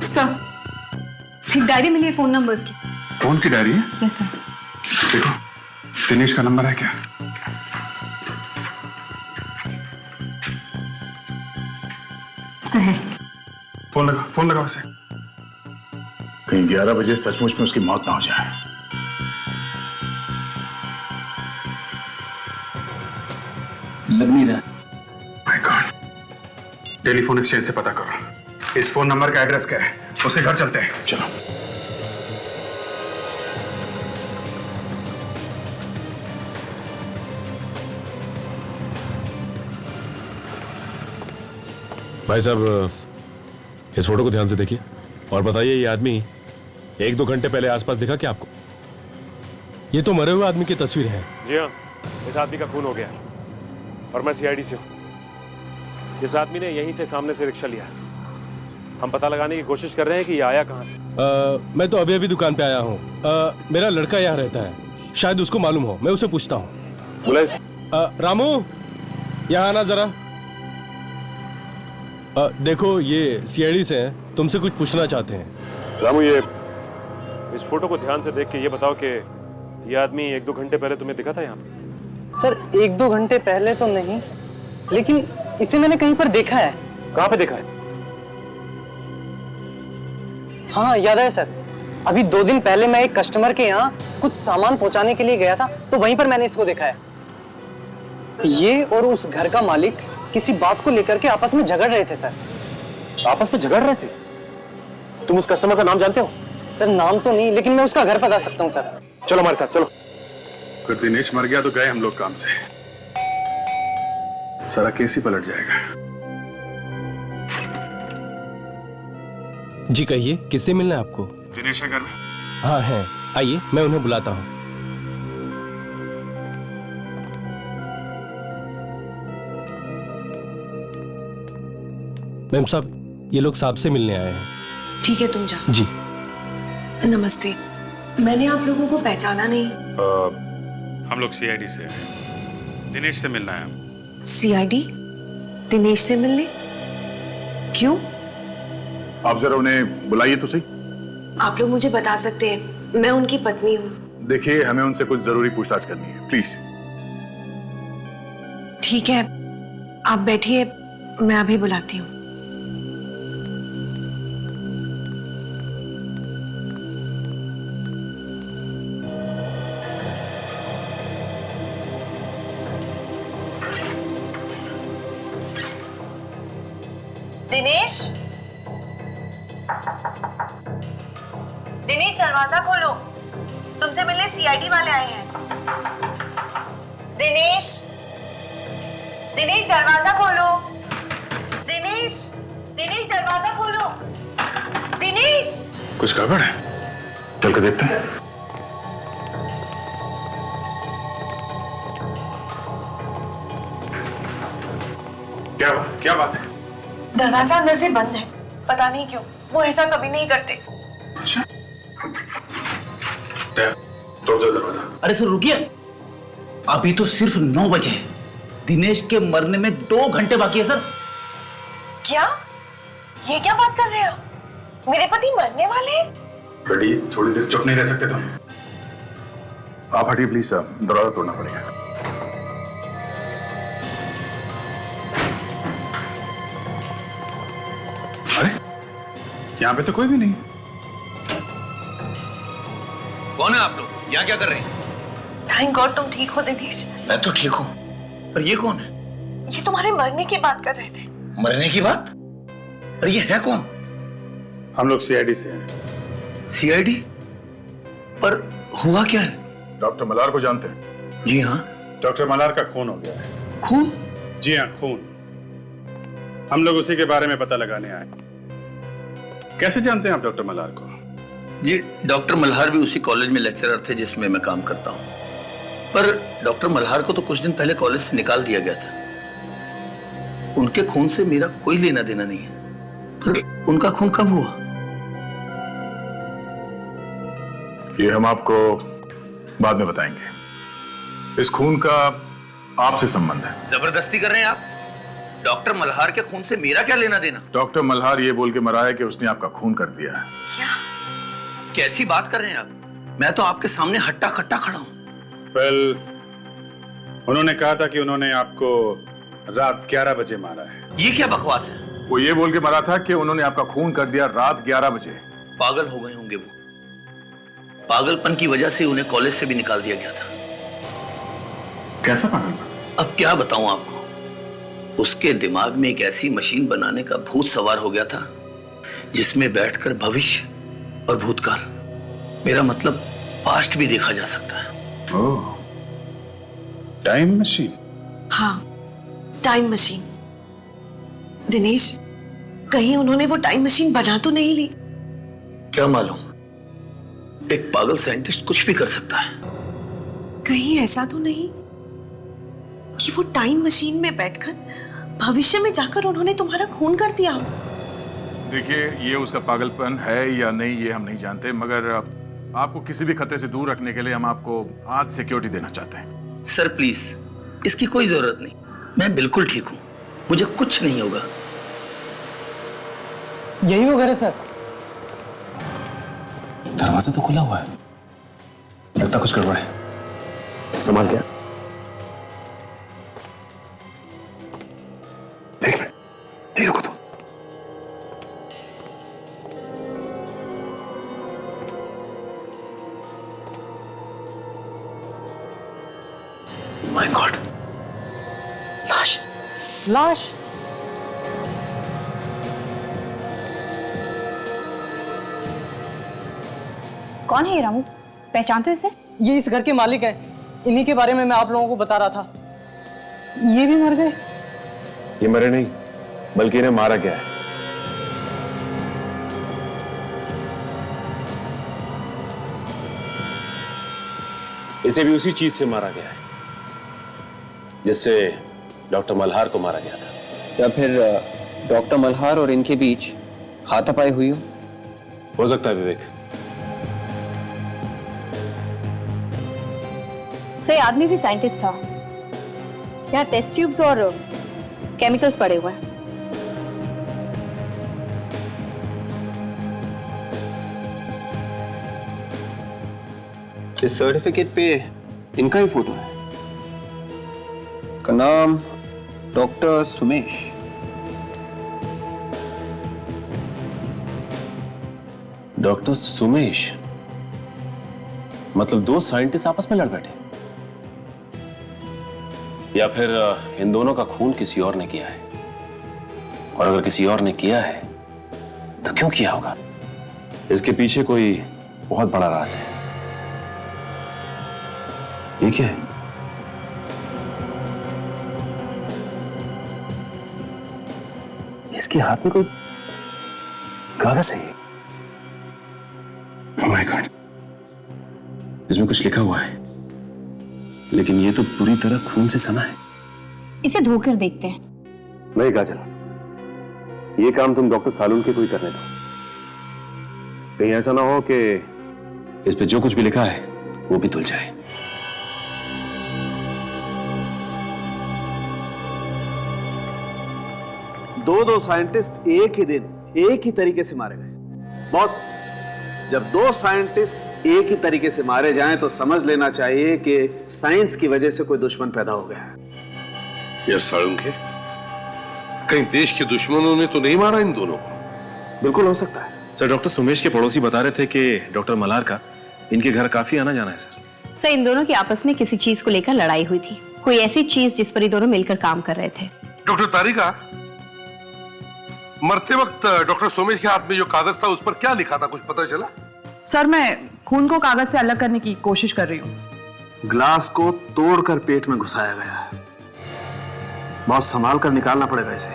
सर, एक डायरी मिली है फोन नंबर्स की। फोन की डायरी है? Yes sir. देखो दिनेश का नंबर है क्या? सर है। फोन लगाओ उसे। कहीं 11 बजे सचमुच में उसकी मौत ना हो जाए। लग नहीं रहा। माय गॉड, टेलीफोन एक्सचेंज से पता करो इस फोन नंबर का एड्रेस क्या है, उसके घर चलते हैं। चलो। भाई साहब, इस फोटो को ध्यान से देखिए और बताइए, ये आदमी 1-2 घंटे पहले आसपास दिखा क्या आपको? ये तो मरे हुए आदमी की तस्वीर है। जी हाँ, इस आदमी का खून हो गया और मैं सीआईडी से हूँ। इस आदमी ने यहीं से सामने से रिक्शा लिया। हम पता लगाने की कोशिश कर रहे हैं कि ये आया कहाँ से। मैं तो अभी अभी दुकान पे आया हूँ। मेरा लड़का यहाँ रहता है, शायद उसको मालूम हो, मैं उसे पूछता हूँ। बुलाइए। रामू, यहाँ आना जरा। देखो ये सीआईडी से हैं, तुमसे कुछ पूछना चाहते हैं। रामू, ये इस फोटो को ध्यान से देख के ये बताओ कि ये आदमी 1-2 घंटे पहले तुम्हें दिखा था यहाँ पे? सर 1-2 घंटे पहले तो नहीं, लेकिन इसे मैंने कहीं पर देखा है। कहाँ पे देखा है? हाँ याद है सर, अभी 2 दिन पहले मैं एक कस्टमर के यहाँ कुछ सामान पहुंचाने के लिए गया था, तो वहीं पर मैंने इसको देखा है। ये और उस घर का मालिक किसी बात को लेकर के आपस में झगड़ रहे थे सर। आपस में झगड़ रहे थे? तुम उस कस्टमर का नाम जानते हो? सर नाम तो नहीं, लेकिन मैं उसका घर बता सकता हूँ सर। चलो हमारे साथ चलो। अगर दिनेश मर गया तो गए हम लोग काम से, सारा केस ही पलट जाएगा। जी कहिए, किससे मिलना है आपको? दिनेश है घर में? हाँ है, आइए मैं उन्हें बुलाता हूँ। मैम साहब, ये लोग साहब से मिलने आए हैं। ठीक है तुम जाओ। जी नमस्ते, मैंने आप लोगों को पहचाना नहीं। हम लोग सीआईडी से हैं, दिनेश से मिलना है। सीआईडी? दिनेश से मिलने? क्यों? आप जरा उन्हें बुलाइए तो सही। आप लोग मुझे बता सकते हैं, मैं उनकी पत्नी हूँ। देखिए हमें उनसे कुछ जरूरी पूछताछ करनी है, प्लीज। ठीक है, आप बैठिए, मैं अभी बुलाती हूँ। दिनेश, दिनेश दरवाजा खोलो, तुमसे मिलने सीआईडी वाले आए हैं। दिनेश, दिनेश दरवाजा खोलो। दिनेश, दिनेश दरवाजा खोलो। दिनेश। कुछ गड़बड़ है, चल कर देखते हैं। क्या बात है? दरवाजा अंदर से बंद है, पता नहीं क्यों, वो ऐसा कभी नहीं करते। अच्छा, तोड़ दो दरवाजा। अरे सर रुकिए, अभी तो सिर्फ 9 बजे हैं। दिनेश के मरने में 2 घंटे बाकी है सर। क्या? ये क्या बात कर रहे हो? मेरे पति मरने वाले हैं? बेटी थोड़ी देर चुप नहीं रह सकते तुम? आप हटिए प्लीज, दरवाजा तोड़ना पड़ेगा। अरे यहाँ पे तो कोई भी नहीं। कौन है आप लोग? यहाँ क्या कर रहे हैं? थैंक गॉड तुम ठीक हो दिनेश। मैं तो ठीक हूँ, पर ये कौन है? ये तुम्हारे मरने की बात कर रहे थे। मरने की बात? पर ये है कौन? हम लोग सीआईडी से हैं। सीआईडी? पर हुआ क्या है? डॉक्टर मल्हार को जानते हैं? जी हाँ। डॉक्टर मल्हार का खून हो गया है। खून? जी हाँ, खून। हम लोग उसी के बारे में पता लगाने आए। कैसे जानते हैं आप डॉक्टर मल्हार को? जी, डॉक्टर मल्हार भी उसी कॉलेज में लेक्चरर थे जिसमें मैं काम करता हूँ। पर डॉक्टर मल्हार को तो कुछ दिन पहले कॉलेज से निकाल दिया गया था। उनके खून से मेरा कोई लेना देना नहीं है। पर उनका खून कब हुआ? ये हम आपको बाद में बताएंगे। इस खून का आपसे संबंध है। जबरदस्ती कर रहे हैं आप? डॉक्टर मल्हार के खून से मेरा क्या लेना देना? डॉक्टर मल्हार ये बोल के मरा है कि उसने आपका खून कर दिया है। क्या? कैसी बात कर रहे हैं आप? मैं तो आपके सामने हट्टा कट्टा खड़ा हूँ। वेल, उन्होंने कहा था कि उन्होंने आपको रात 11 बजे मारा है। ये क्या बकवास है? वो ये बोल के मरा था कि उन्होंने आपका खून कर दिया रात 11 बजे। पागल हो गए होंगे वो। पागलपन की वजह से उन्हें कॉलेज से भी निकाल दिया गया था। कैसा पागलपन? अब क्या बताऊं आपको। उसके दिमाग में एक ऐसी मशीन बनाने का भूत सवार हो गया था जिसमें बैठकर भविष्य और भूतकाल, मेरा मतलब पास्ट भी देखा जा सकता है। ओह, टाइम मशीन? हाँ, टाइम मशीन। दिनेश, कहीं उन्होंने वो टाइम मशीन बना तो नहीं ली? क्या मालूम, एक पागल साइंटिस्ट कुछ भी कर सकता है। कहीं ऐसा तो नहीं कि वो टाइम मशीन में बैठकर भविष्य में जाकर उन्होंने तुम्हारा खून कर दिया? देखिए, ये उसका पागलपन है या नहीं ये हम नहीं जानते, मगर आपको किसी भी खतरे से दूर रखने के लिए हम आपको आज सिक्योरिटी देना चाहते हैं। सर प्लीज, इसकी कोई जरूरत नहीं। मैं बिल्कुल ठीक हूँ, मुझे कुछ नहीं होगा। यही वो घर है सर। दरवाजा तो खुला हुआ है, लगता कुछ गड़बड़ है। संभाल क्या? एक मिनट, नहीं रुको तुम। माय गॉड, लाश। लाश? कौन है ये रामू? पहचानते हो इसे? ये इस घर के मालिक है। इन्हीं के बारे में मैं आप लोगों को बता रहा था। ये भी मर गए? ये मरे नहीं, बल्कि इन्हें मारा गया है। इसे भी उसी चीज से मारा गया है जिससे डॉक्टर मल्हार को मारा गया था। या फिर डॉक्टर मल्हार और इनके बीच हाथापाई हुई हो सकता है विवेक। से आदमी भी साइंटिस्ट था। यहाँ टेस्ट ट्यूब्स और केमिकल्स पड़े हुए हैं। इस सर्टिफिकेट पे इनका ही फोटो है। का नाम डॉक्टर सुमेश। डॉक्टर सुमेश? मतलब दो साइंटिस्ट आपस में लड़ बैठे? या फिर इन दोनों का खून किसी और ने किया है? और अगर किसी और ने किया है तो क्यों किया होगा? इसके पीछे कोई बहुत बड़ा राज है। ये क्या है? इसके हाथ में कोई कागज है। ओह माय गॉड, इसमें कुछ लिखा हुआ है, लेकिन ये तो पूरी तरह खून से सना है। इसे धोकर देखते हैं। नहीं काजल, ये काम तुम डॉक्टर सालून के कोई करने दो। कहीं ऐसा ना हो कि इस पे जो कुछ भी लिखा है वो भी धुल जाए। दो साइंटिस्ट एक ही दिन एक ही तरीके से मारे गए। बॉस, जब दो साइंटिस्ट एक ही तरीके से मारे जाएं तो समझ लेना चाहिए कि साइंस की वजह से कोई दुश्मन पैदा हो गया है। यार सालून के, कहीं देश के दुश्मनों ने तो नहीं मारा इन दोनों को? बिल्कुल हो सकता है सर। डॉक्टर सुमेश के पड़ोसी बता रहे थे कि डॉक्टर मल्हार का इनके घर काफी आना जाना है सर। इन दोनों की आपस में किसी चीज को लेकर लड़ाई हुई थी कोई ऐसी चीज जिस पर ये दोनों मिलकर काम कर रहे थे। डॉक्टर तारिका, मरते वक्त डॉक्टर सोमेश के हाथ में जो कागज था उस पर क्या लिखा था, कुछ पता चला? सर, मैं खून को कागज से अलग करने की कोशिश कर रही हूँ। ग्लास को तोड़कर पेट में घुसाया गया है। बहुत संभाल कर निकालना पड़ेगा इसे,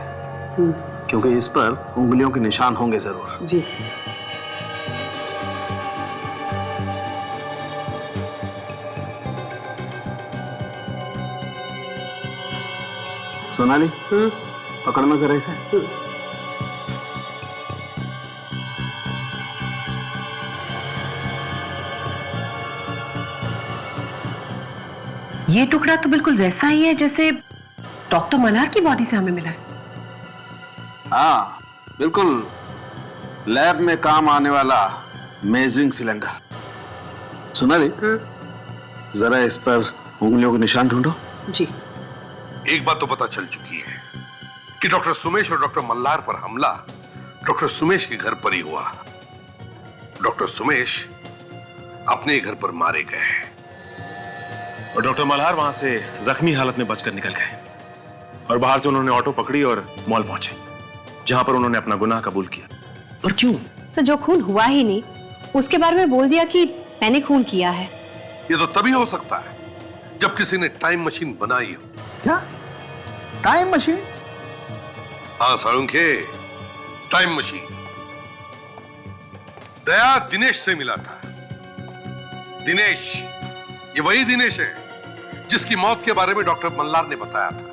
क्योंकि इस पर उंगलियों के निशान होंगे जरूर। जी। सोनाली, पकड़ना जरा इसे। ये टुकड़ा तो बिल्कुल वैसा ही है जैसे डॉक्टर मल्हार की बॉडी से हमें मिला है। हाँ, बिल्कुल लैब में काम आने वाला मेजरिंग सिलेंडर। सोनाली, जरा इस पर उंगलियों के निशान ढूंढो। जी। एक बात तो पता चल चुकी है कि डॉक्टर सुमेश और डॉक्टर मल्हार पर हमला डॉक्टर सुमेश के घर पर ही हुआ। डॉक्टर सुमेश अपने घर पर मारे गए और डॉक्टर मल्हार वहां से जख्मी हालत में बचकर निकल गए और बाहर से उन्होंने ऑटो पकड़ी और मॉल पहुंचे, जहां पर उन्होंने अपना गुनाह कबूल किया। पर क्यों? सर, जो खून हुआ ही नहीं उसके बारे में बोल दिया कि मैंने खून किया है। ये तो तभी हो सकता है जब किसी ने टाइम मशीन बनाई हो। क्या टाइम मशीन? हाँ साळुंखे, टाइम मशीन। दया दिनेश से मिला था। दिनेश, ये वही दिनेश है जिसकी मौत के बारे में डॉक्टर मल्हार ने बताया था।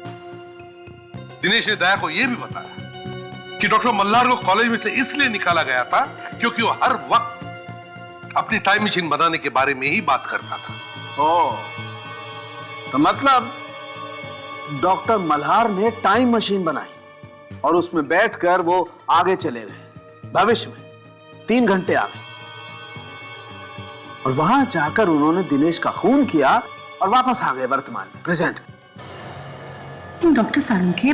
दिनेश ने दया को यह भी बताया कि डॉक्टर मल्हार को कॉलेज में से इसलिए निकाला गया था क्योंकि वो हर वक्त अपनी टाइम मशीन बनाने के बारे में ही बात करता था। ओह, तो मतलब डॉक्टर मल्हार ने टाइम मशीन बनाई और उसमें बैठकर वो आगे चले गए भविष्य में 3 घंटे आगे, और वहां जाकर उन्होंने दिनेश का खून किया और वापस आ गए वर्तमान में, present. Doctor Salunkhe,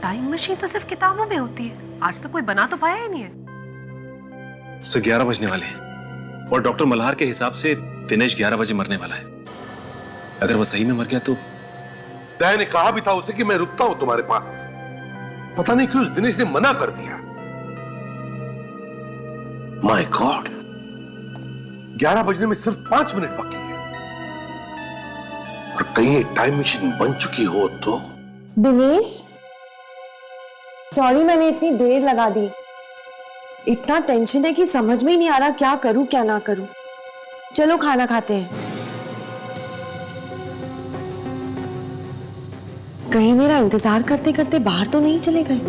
time machine तो सिर्फ किताबों में होती है, आज तक कोई बना तो पाया ही नहीं है। 11 बजने वाले हैं और डॉक्टर मल्हार के हिसाब से दिनेश 11 बजे मरने वाला है। अगर वो सही में मर गया तो? दया ने कहा भी था उसे कि मैं रुकता हूं तुम्हारे पास। पता नहीं क्यों दिनेश ने मना कर दिया। माय गॉड, 11 बजने में सिर्फ 5 मिनट बाकी है और कहीं टाइम मशीन बन चुकी हो तो? दिनेश, सॉरी मैंने इतनी देर लगा दी। इतना टेंशन है कि समझ में ही नहीं आ रहा क्या करूं क्या ना करूं। चलो खाना खाते हैं। कहीं मेरा इंतजार करते करते बाहर तो नहीं चले गए?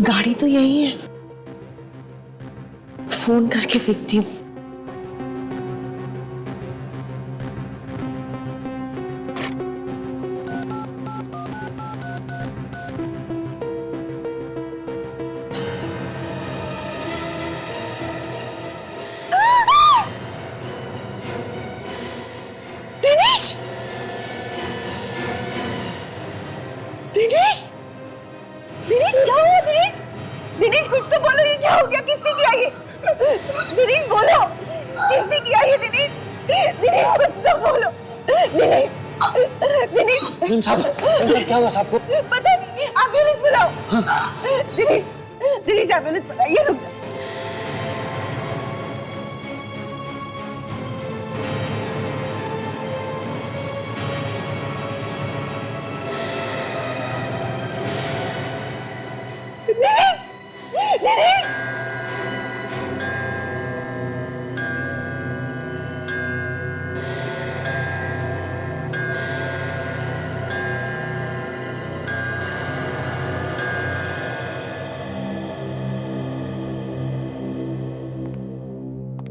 गाड़ी तो यही है, फोन करके देखती हूँ। दिनेश! दिनेश! दिनेश, क्या हुआ दिनेश? दिनेश, कुछ तो बोलो, ये क्या हो गया? किसने किया ये? दिनेश बोलो, किसने किया ये? दिनेश, दिनेश कुछ तो बोलो। दिनेश, दिनेश साहब, क्या हुआ साहब को? पता नहीं, एम्बुलेंस बुलाओ। दिनेश, दिनेश एम्बुलेंस बुलाइए, रुक जा।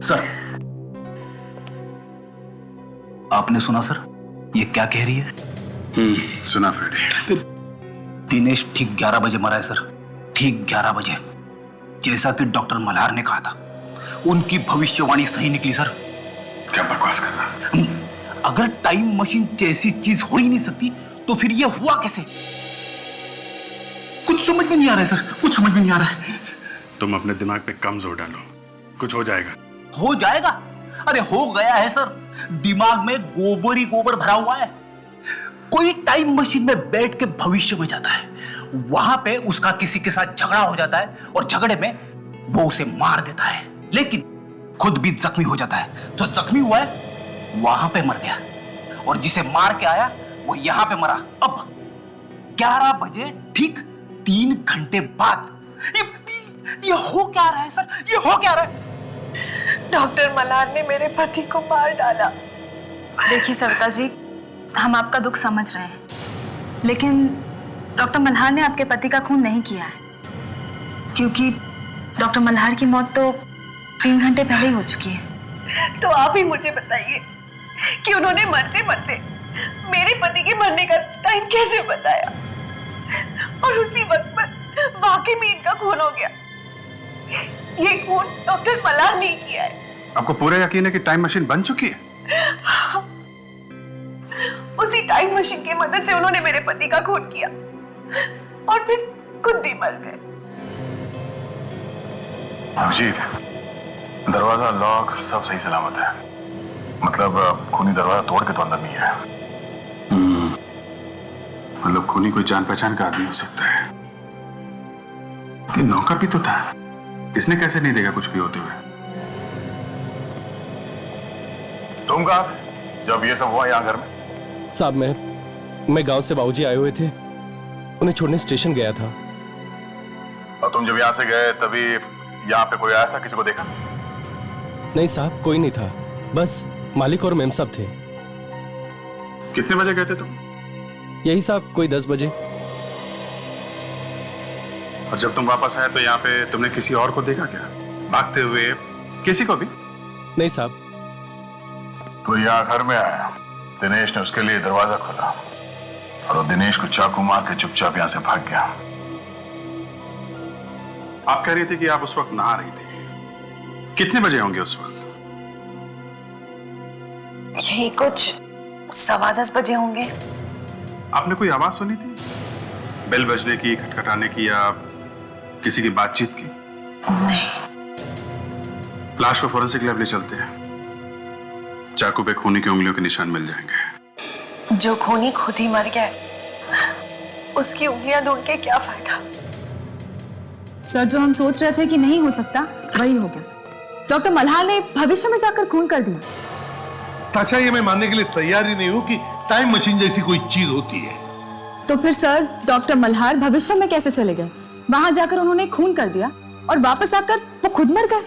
सर, आपने सुना सर ये क्या कह रही है? सुना फ्रेडी। दिनेश ठीक 11 बजे मरा है सर, ठीक 11 बजे, जैसा कि डॉक्टर मल्हार ने कहा था। उनकी भविष्यवाणी सही निकली सर। क्या बकवास कर रहा? अगर टाइम मशीन जैसी चीज हो ही नहीं सकती तो फिर ये हुआ कैसे? कुछ समझ में नहीं आ रहा है सर, कुछ समझ में नहीं आ रहा है। तुम अपने दिमाग पे कम जोर डालो, कुछ हो जाएगा। हो जाएगा? अरे हो गया है सर, दिमाग में गोबर ही गोबर भरा हुआ है। कोई टाइम मशीन में बैठ के भविष्य में जाता है, वहां पे उसका किसी के साथ झगड़ा हो जाता है और झगड़े में वो उसे मार देता है, लेकिन खुद भी जख्मी हो जाता है। जो जख्मी हुआ है वहां पे मर गया और जिसे मार के आया वो यहां पे मरा। अब 11 बजे ठीक 3 घंटे बाद ये हो क्या रहा है सर? ये हो क्या रहा है? डॉक्टर मल्हार ने मेरे पति को मार डाला। देखिए सविता जी, हम आपका दुख समझ रहे हैं, लेकिन डॉक्टर मल्हार ने आपके पति का खून नहीं किया है, क्योंकि डॉक्टर मल्हार की मौत तो 3 घंटे पहले ही हो चुकी है। तो आप ही मुझे बताइए कि उन्होंने मरते मरते मेरे पति के मरने का टाइम कैसे बताया, और उसी वक्त पर वाकई में इनका खून हो गया। ये खून डॉक्टर मल्हार ने किया है। आपको पूरा यकीन है कि टाइम मशीन बन चुकी है? उसी टाइम मशीन की मदद से उन्होंने मेरे पति का खून किया और फिर खुद भी मर गए। अभिजीत, दरवाजा लॉक सब सही सलामत है, मतलब खूनी दरवाजा तोड़ के तो अंदर नहीं है। मतलब खूनी कोई जान पहचान का आदमी हो सकता है। ये नौकर भी तो था, इसने कैसे नहीं देखा कुछ भी होते हुए? तुम कहा जब ये सब हुआ यहाँ घर में? साहब मैं गांव से बाबूजी आए हुए थे, उन्हें छोड़ने स्टेशन गया था। और तुम जब यहाँ से गए तभी यहाँ पे कोई आया था? किसी को देखा? नहीं साहब, कोई नहीं था, बस मालिक और मेम साहब थे। कितने बजे गए थे तुम? यही साहब कोई 10 बजे। और जब तुम वापस आए तो यहाँ पे तुमने किसी और को देखा क्या भागते हुए? किसी को भी? नहीं साहब। तो यहाँ घर में आया, दिनेश ने उसके लिए दरवाजा खोला और वो दिनेश को चाकू मार के चुपचाप यहाँ से भाग गया। आप कह रही थी कि आप उस वक्त नहा रही थी, कितने बजे होंगे उस वक्त? यही कुछ 10:15 बजे होंगे। आपने कोई आवाज सुनी थी, बेल बजने की, खटखटाने की, या किसी की बातचीत की? नहीं। लाश को फोरेंसिक लैब ले चलते हैं, चाकू पे खूनी की उंगलियों के निशान मिल जाएंगे। जो खूनी खुद ही मर गया, उसकी उंगलियां ढूंढ के क्या फायदा? सर, जो हम सोच रहे थे कि नहीं हो सकता वही हो गया। डॉक्टर मल्हार ने भविष्य में जाकर खून कर दिया। ताशा, ये मैं मानने के लिए तैयार ही नहीं हूं कि टाइम मशीन जैसी कोई चीज होती है। तो फिर सर, डॉक्टर मल्हार भविष्य में कैसे चले गए? वहां जाकर उन्होंने खून कर दिया और वापस आकर वो खुद मर गए।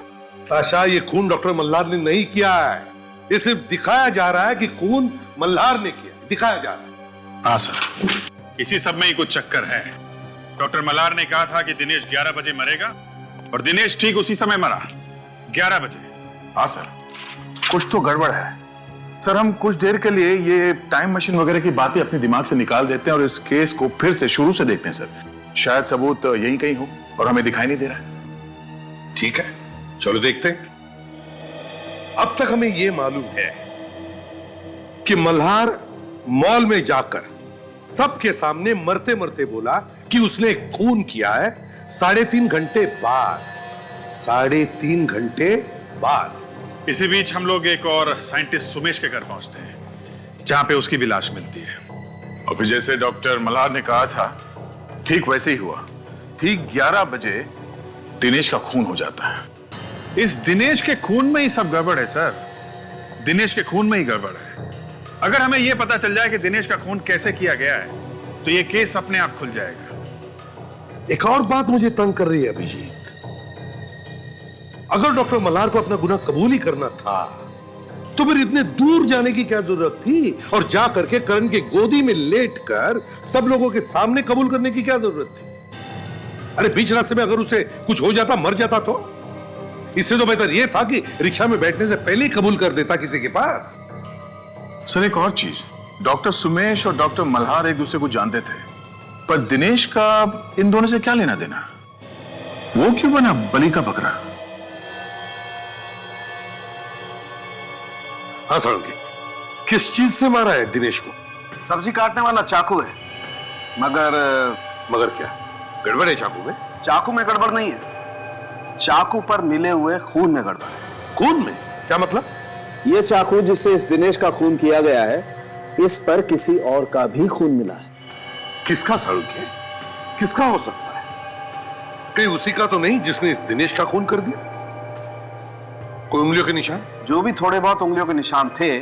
ताशा, ये खून डॉक्टर मल्हार ने नहीं किया है, ये सिर्फ दिखाया जा रहा है कि खून मल्हार ने किया, दिखाया जा रहा है। हाँ सर, इसी सब में ही कुछ चक्कर है। डॉक्टर मल्हार ने कहा था कि दिनेश 11 बजे मरेगा और दिनेश ठीक उसी समय मरा, 11 बजे। हाँ सर, कुछ तो गड़बड़ है सर। हम कुछ देर के लिए ये टाइम मशीन वगैरह की बातें अपने दिमाग से निकाल देते हैं और इस केस को फिर से शुरू से देखते हैं सर। शायद सबूत यहीं कहीं हो और हमें दिखाई नहीं दे रहा है। ठीक है, चलो देखते हैं। अब तक हमें यह मालूम है कि मल्हार मॉल में जाकर सबके सामने मरते मरते बोला कि उसने खून किया है 3.5 घंटे बाद। 3.5 घंटे बाद। इसी बीच हम लोग एक और साइंटिस्ट सुमेश के घर पहुंचते हैं, जहां पे उसकी भी लाश मिलती है। और फिर जैसे डॉक्टर मल्हार ने कहा था ठीक वैसे ही हुआ। ठीक 11 बजे दिनेश का खून हो जाता है। इस दिनेश के खून में ही सब गड़बड़ है सर, दिनेश के खून में ही गड़बड़ है। अगर हमें यह पता चल जाए कि दिनेश का खून कैसे किया गया है तो यह केस अपने आप खुल जाएगा। एक और बात मुझे तंग कर रही है अभिजीत, अगर डॉक्टर मल्हार को अपना गुनाह कबूल ही करना था तो फिर इतने दूर जाने की क्या जरूरत थी, और जा करके करण की गोदी में लेटकर सब लोगों के सामने कबूल करने की क्या जरूरत थी? अरे बीच रास्ते में अगर उसे कुछ हो जाता, मर जाता, तो इससे तो बेहतर यह था कि रिक्शा में बैठने से पहले ही कबूल कर देता किसी के पास। सर एक और चीज, डॉक्टर सुमेश और डॉक्टर मल्हार एक दूसरे को जानते थे, पर दिनेश का इन दोनों से क्या लेना देना? वो क्यों बना बलि का बकरा? हाँ साळुंके, किस चीज से मारा है दिनेश को? सब्जी काटने वाला चाकू है, मगर क्या गड़बड़ है चाकू में? चाकू में गड़बड़ नहीं है, चाकू पर मिले हुए खून में गड़बड़ है। खून में? क्या मतलब? ये चाकू जिससे इस दिनेश का खून किया गया है, इस पर किसी और का भी खून मिला है। किसका साड़ू? किसका हो सकता है? कहीं उसी का तो नहीं जिसने इस दिनेश का खून कर दिया? कोई उंगलियों के निशान? जो भी थोड़े बहुत उंगलियों के निशान थे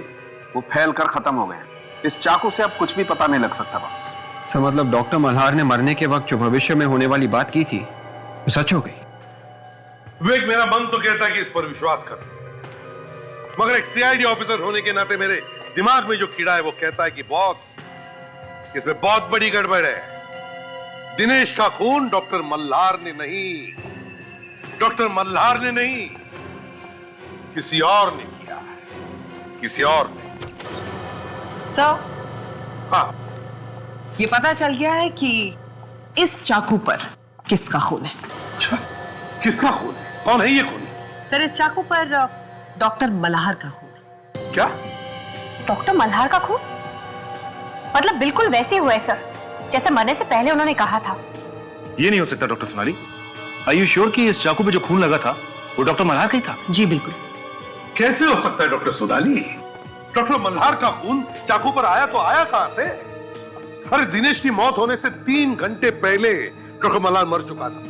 वो फैल कर खत्म हो गए। इस चाकू से अब कुछ भी पता नहीं लग सकता। बस सर मतलब डॉक्टर मल्हार ने मरने के वक्त जो भविष्य में होने वाली बात की थी वो सच हो गई? विवेक, मेरा मन तो कहता है कि इस पर विश्वास कर, मगर एक सीआईडी ऑफिसर होने के नाते मेरे दिमाग में जो कीड़ा है वो कहता है कि बॉस, इसमें बहुत बड़ी गड़बड़ है। दिनेश का खून डॉक्टर मल्हार ने नहीं, डॉक्टर मल्हार ने नहीं, किसी और ने किया है, किसी और ने। सर, हाँ, ये पता चल गया है कि इस चाकू पर किसका खून है। किसका खून है? कौन है ये खून? सर, इस चाकू पर डॉक्टर मल्हार का खून है। क्या? डॉक्टर मल्हार का खून? मतलब बिल्कुल वैसे ही हुआ है सर, जैसे मरने से पहले उन्होंने कहा था। ये नहीं हो सकता doctor Sonali. Are you sure कि इस चाकू पे जो खून लगा था वो डॉक्टर मल्हार का ही था? जी बिल्कुल। कैसे हो सकता है डॉक्टर सोनाली? डॉक्टर मल्हार का खून चाकू पर आया तो आया कहां से? अरे दिनेश की मौत होने से 3 घंटे पहले डॉक्टर मल्हार मर चुका था,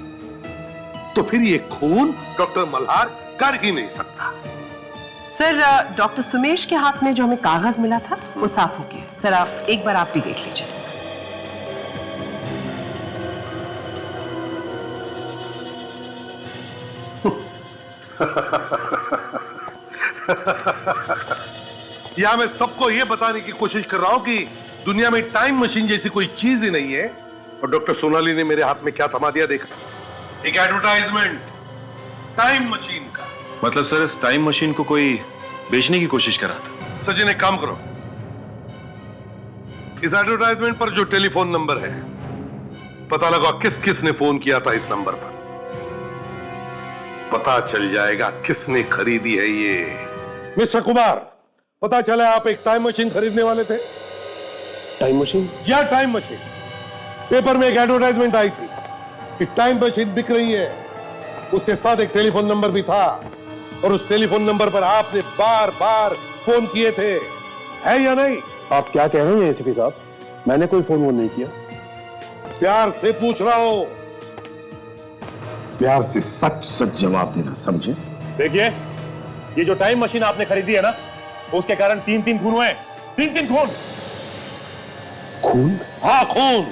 तो फिर ये खून डॉक्टर मल्हार कर ही नहीं सकता। सर, डॉक्टर सुमेश के हाथ में जो हमें कागज मिला था वो साफ हो गया। सर, आप एक बार आप भी देख लीजिए। या मैं सबको यह बताने की कोशिश कर रहा हूं कि दुनिया में टाइम मशीन जैसी कोई चीज ही नहीं है। और डॉक्टर सोनाली ने मेरे हाथ में क्या थमा दिया देखा? एक एडवर्टाइजमेंट टाइम मशीन का। मतलब सर इस टाइम मशीन को कोई बेचने की कोशिश कर रहा था? सचिन, एक काम करो, इस एडवर्टाइजमेंट पर जो टेलीफोन नंबर है पता लगा किस किस ने फोन किया था। इस नंबर पर पता चल जाएगा किसने खरीदी है ये। मिस्टर कुमार, पता चला आप एक टाइम मशीन खरीदने वाले थे। Time machine? या टाइम मशीन। पेपर में एक एडवर्टाइजमेंट आई थी कि टाइम मशीन बिक रही है। उसके साथ एक टेलीफोन नंबर भी था और उस टेलीफोन नंबर पर आपने बार बार फोन किए थे, है या नहीं? आप क्या कह रहे हैं एसीपी साहब? मैंने कोई फोन नहीं किया। प्यार से पूछ रहा हूं। प्यार से सच सच जवाब देना, समझे? देखिए, ये जो टाइम मशीन आपने खरीदी है ना, उसके कारण 3 खून हुए। 3 खून। खून? हाँ, खून।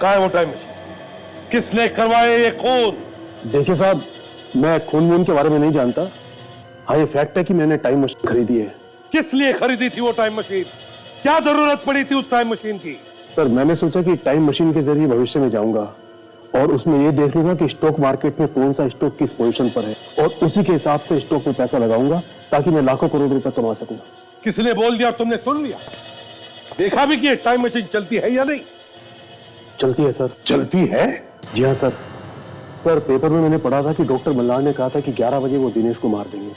कहाँ है वो टाइम मशीन? किसने करवाए ये खून? देखिए साहब, मैं खून वून के बारे में नहीं जानता। हाँ, ये फैक्ट है कि मैंने टाइम मशीन खरीदी है। किस लिए खरीदी थी वो टाइम मशीन? क्या जरूरत पड़ी थी उस टाइम मशीन की? सर, मैंने सोचा कि टाइम मशीन के जरिए भविष्य में जाऊंगा और उसमें ये देख लूंगा कि स्टॉक मार्केट में कौन सा स्टॉक किस पोजीशन पर है और उसी के हिसाब से स्टॉक में पैसा लगाऊंगा ताकि मैं लाखों करोड़ रुपए कमा सकूं। किसने बोल दिया, तुमने सुन लिया? देखा भी कि टाइम मशीन चलती है या नहीं? चलती है सर। चलती है? जी हाँ सर। सर, पेपर में मैंने पढ़ा था कि डॉक्टर मल्हार ने कहा था कि 11 बजे वो दिनेश को मार देंगे,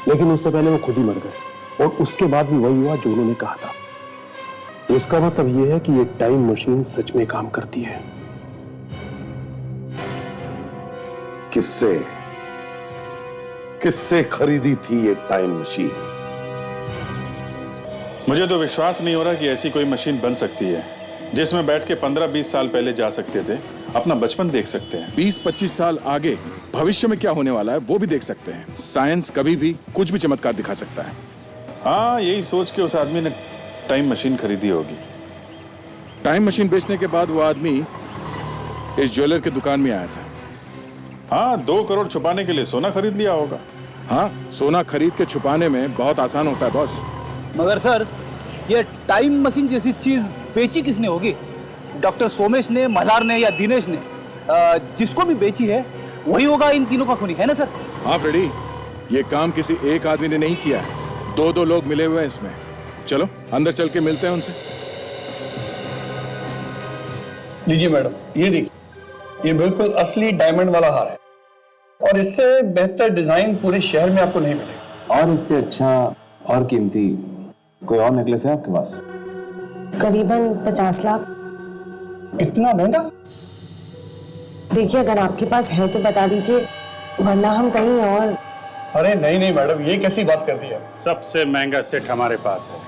लेकिन उससे पहले वो खुद ही मर गए और उसके बाद भी वही हुआ जो उन्होंने कहा था। इसका मतलब ये है कि ये टाइम मशीन सच में काम करती है। किससे किससे खरीदी थी ये टाइम मशीन? मुझे तो विश्वास नहीं हो रहा कि ऐसी कोई मशीन बन सकती है जिसमें बैठ के 15-20 साल पहले जा सकते थे, अपना बचपन देख सकते हैं। 20-25 साल आगे भविष्य में क्या होने वाला है वो भी देख सकते हैं। साइंस कभी भी कुछ भी चमत्कार दिखा सकता है। हाँ, यही सोच के उस आदमी ने टाइम मशीन खरीदी होगी। टाइम मशीन बेचने के बाद वो आदमी इस ज्वेलर की दुकान में आया था। हाँ, 2 करोड़ छुपाने के लिए सोना खरीद लिया होगा। हाँ, सोना खरीद के छुपाने में बहुत आसान होता है बॉस। मगर सर, ये टाइम मशीन जैसी चीज बेची किसने होगी? डॉक्टर सोमेश ने, मल्हार ने या दिनेश ने? जिसको भी बेची है वही होगा इन तीनों का खूनी, है ना सर? हाँ फ्रेडी, ये काम किसी एक आदमी ने नहीं किया है, 2-2 लोग मिले हुए हैं इसमें। चलो अंदर चल के मिलते हैं उनसे। लीजिए मैडम, ये देखिए, ये बिल्कुल असली डायमंड वाला हार है और इससे बेहतर डिजाइन पूरे शहर में आपको नहीं मिलेगा। और इससे अच्छा और कीमती कोई और नेकलेस है आपके पास? करीबन 50 लाख। इतना महंगा? देखिए अगर आपके पास है तो बता दीजिए, वरना हम कहीं और। अरे नहीं नहीं मैडम, ये कैसी बात कर दी है? सबसे महंगा सेट हमारे पास है,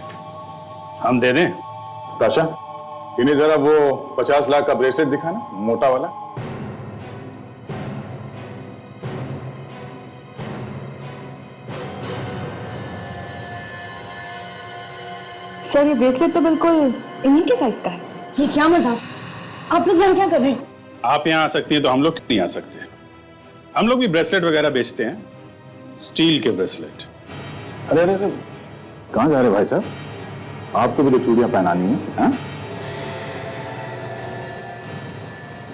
हम दे दें। ताशा, इन्हें जरा वो 50 लाख का ब्रेसलेट दिखाना, मोटा वाला। सर ये ब्रेसलेट तो बिल्कुल इन्हीं के साइज का है। ये क्या मजाक, आप लोग यहाँ क्या कर रहे हैं? आप यहाँ आ सकती हैं तो हम लोग क्यों नहीं आ सकते? हम लोग भी ब्रेसलेट वगैरह बेचते हैं, स्टील के ब्रेसलेट। अरे अरे अरे, कहाँ जा रहे भाई साहब? आपको भी तो चूड़ियां पहनानी है, हाँ?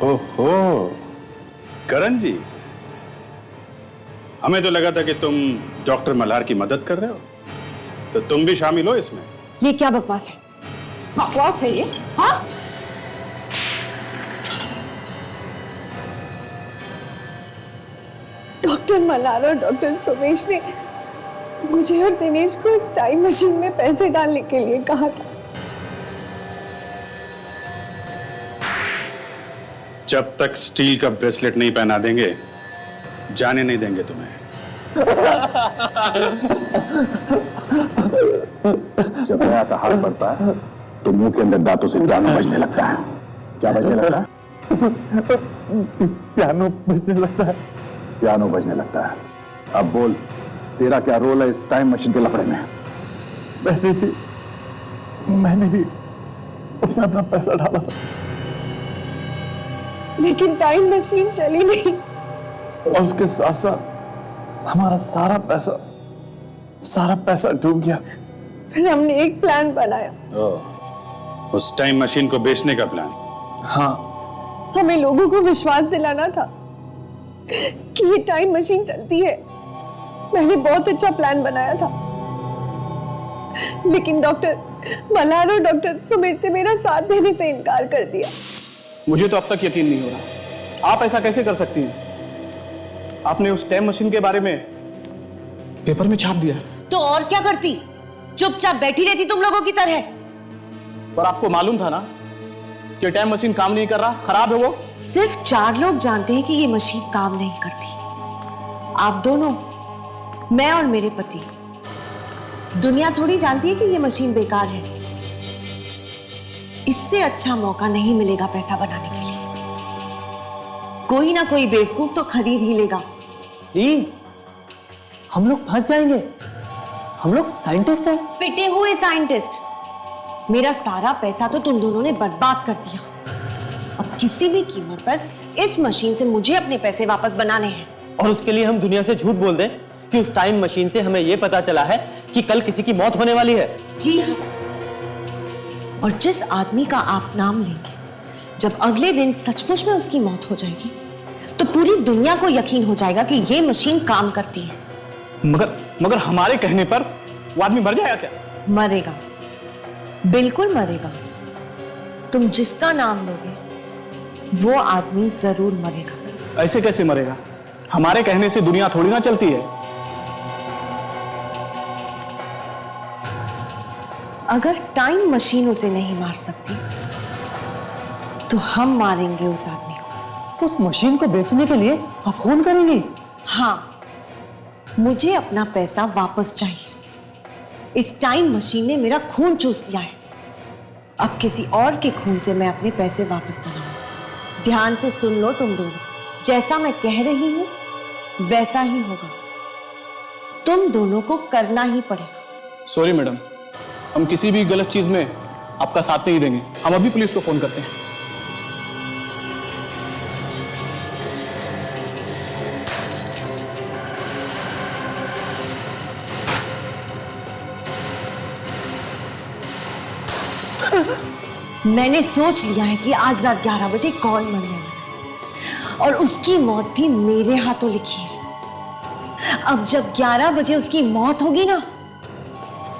ओहो, करण जी, हमें तो लगा था कि तुम डॉक्टर मल्हार की मदद कर रहे हो, तो तुम भी शामिल हो इसमें। ये क्या बकवास है? बकवास है ये? हाँ? डॉक्टर मल्हार और डॉक्टर सोमेश ने मुझे और दिनेश को इस टाइम मशीन में पैसे डालने के लिए कहा था। जब तक स्टील का ब्रेसलेट नहीं पहना देंगे, जाने नहीं देंगे तुम्हें। जब नया का हाथ बढ़ता है तो मुंह के अंदर दांतों से पियानो बजने लगता है। क्या बजने लगता है? पियानो बजने लगता है। पियानो बजने लगता है। अब बोल, तेरा क्या रोल है इस टाइम मशीन के लफड़े में? मैंने भी उसमें अपना पैसा डाला था, लेकिन टाइम मशीन चली नहीं। और उसके साथ साथ हमारा सारा पैसा डूब गया। फिर हमने एक प्लान बनाया। उस टाइम मशीन को बेचने का प्लान? हाँ, हमें लोगों को विश्वास दिलाना था कि ये टाइम मशीन चलती है। मैंने बहुत अच्छा प्लान बनाया था, लेकिन डॉक्टर मल्हार और डॉक्टर सुमेश ने मेरा साथ देने से इनकार कर दिया। मुझे तो अब तक यकीन नहीं हो रहा, आप ऐसा कैसे कर सकती हैं? आपने उस टाइम मशीन के बारे में पेपर में छाप दिया। तो और क्या करती, चुपचाप बैठी रहती तुम लोगों की तरह। पर आपको मालूम था ना कि टाइम मशीन काम नहीं कर रहा, खराब है वो। सिर्फ 4 लोग जानते हैं कि ये मशीन काम नहीं करती। आप दोनों, मैं और मेरे पति। दुनिया थोड़ी जानती है कि ये मशीन बेकार है। इससे अच्छा मौका नहीं मिलेगा पैसा बनाने के लिए। कोई ना कोई बेवकूफ तो खरीद ही लेगा। प्लीज, हम लोग फंस जाएंगे। हम लोग साइंटिस्ट हैं। पिटे हुए साइंटिस्ट। मेरा सारा पैसा तो तुम दोनों ने बर्बाद कर दिया। अब किसी भी कीमत पर इस मशीन से मुझे अपने पैसे वापस बनाने हैं। और उसके लिए हम दुनिया से झूठ बोल दें कि उस टाइम मशीन से हमें यह पता चला है कि कल किसी की मौत होने वाली है। जी हाँ। और जिस आदमी का आप नाम लेंगे, जब अगले दिन सचमुच में उसकी मौत हो जाएगी, तो पूरी दुनिया को यकीन हो जाएगा कि ये मशीन काम करती है। मगर हमारे कहने पर वो आदमी मर जाएगा क्या? मरेगा, बिल्कुल मरेगा। तुम जिसका नाम लोगे वो आदमी जरूर मरेगा। ऐसे कैसे मरेगा? हमारे कहने से दुनिया थोड़ी ना चलती है। अगर टाइम मशीन उसे नहीं मार सकती, तो हम मारेंगे उस आदमी को। उस मशीन को बेचने के लिए आप फोन करेंगी? हाँ, मुझे अपना पैसा वापस चाहिए। इस टाइम मशीन ने मेरा खून चूस लिया है। अब किसी और के खून से मैं अपने पैसे वापस बनाऊंगा। ध्यान से सुन लो तुम दोनों, जैसा मैं कह रही हूं वैसा ही होगा। तुम दोनों को करना ही पड़ेगा। सॉरी मैडम, हम किसी भी गलत चीज में आपका साथ नहीं देंगे। हम अभी पुलिस को फोन करते हैं। मैंने सोच लिया है कि आज रात 11 बजे कौन मरने वाला है, और उसकी मौत भी मेरे हाथों लिखी है। अब जब 11 बजे उसकी मौत होगी ना,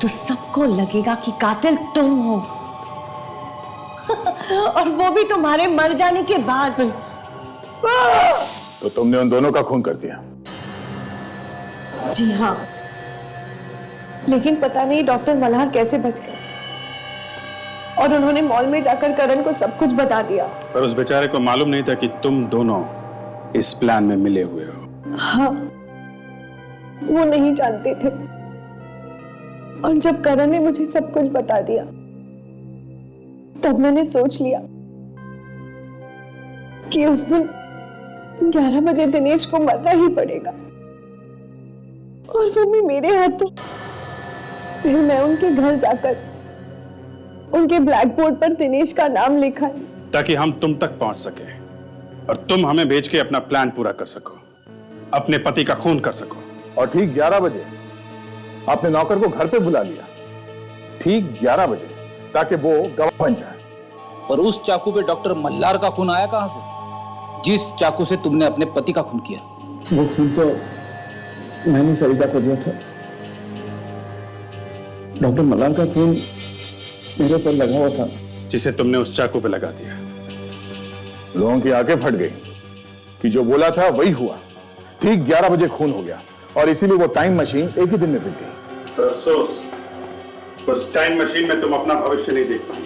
तो सबको लगेगा कि कातिल तुम हो। और वो भी तुम्हारे मर जाने के बाद। तो तुमने उन दोनों का खून कर दिया? जी हाँ, लेकिन पता नहीं डॉक्टर मल्हार कैसे बच गए, और उन्होंने मॉल में जाकर करण को सब कुछ बता दिया। पर उस बेचारे को मालूम नहीं था कि तुम दोनों इस प्लान में मिले हुए हो। हाँ, वो नहीं जानते थे और जब करण ने मुझे सब कुछ बता दिया तब मैंने सोच लिया कि उस दिन 11 बजे दिनेश को मरना ही पड़ेगा और वो भी मेरे हाथों। फिर मैं उनके घर जाकर उनके ब्लैक बोर्ड पर दिनेश का नाम लिखा ताकि हम तुम तक पहुंच सके और तुम हमें भेज के अपना प्लान पूरा कर सको, अपने पति का खून कर सको। और ठीक 11 बजे आपने नौकर को घर पे बुला लिया, ठीक 11 बजे, ताकि वो गवाह बन जाए। पर उस चाकू पे डॉक्टर मल्हार का खून आया कहां से, जिस चाकू से तुमने अपने पति का खून किया? वो खून तो मैंने सरिता को दिया था। डॉक्टर मल्हार का खून मेरे पर लगा हुआ था, जिसे तुमने उस चाकू पे लगा दिया। लोगों की आंखें फट गई कि जो बोला था वही हुआ। ठीक 11 बजे खून हो गया और इसीलिए वो टाइम मशीन एक ही दिन में बिक गई। पर अफसोस, उस टाइम मशीन में तुम अपना भविष्य नहीं देख पाए।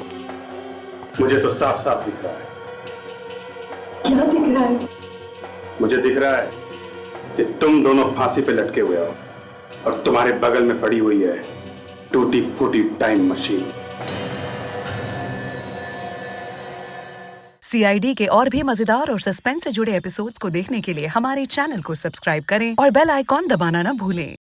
मुझे तो साफ साफ दिख रहा है। क्या दिख रहा है? मुझे दिख रहा है कि तुम दोनों फांसी पे लटके हुए हो और तुम्हारे बगल में पड़ी हुई है टूटी फूटी टाइम मशीन। CID के और भी मजेदार और सस्पेंस से जुड़े एपिसोड्स को देखने के लिए हमारे चैनल को सब्सक्राइब करें और बेल आइकॉन दबाना ना भूलें।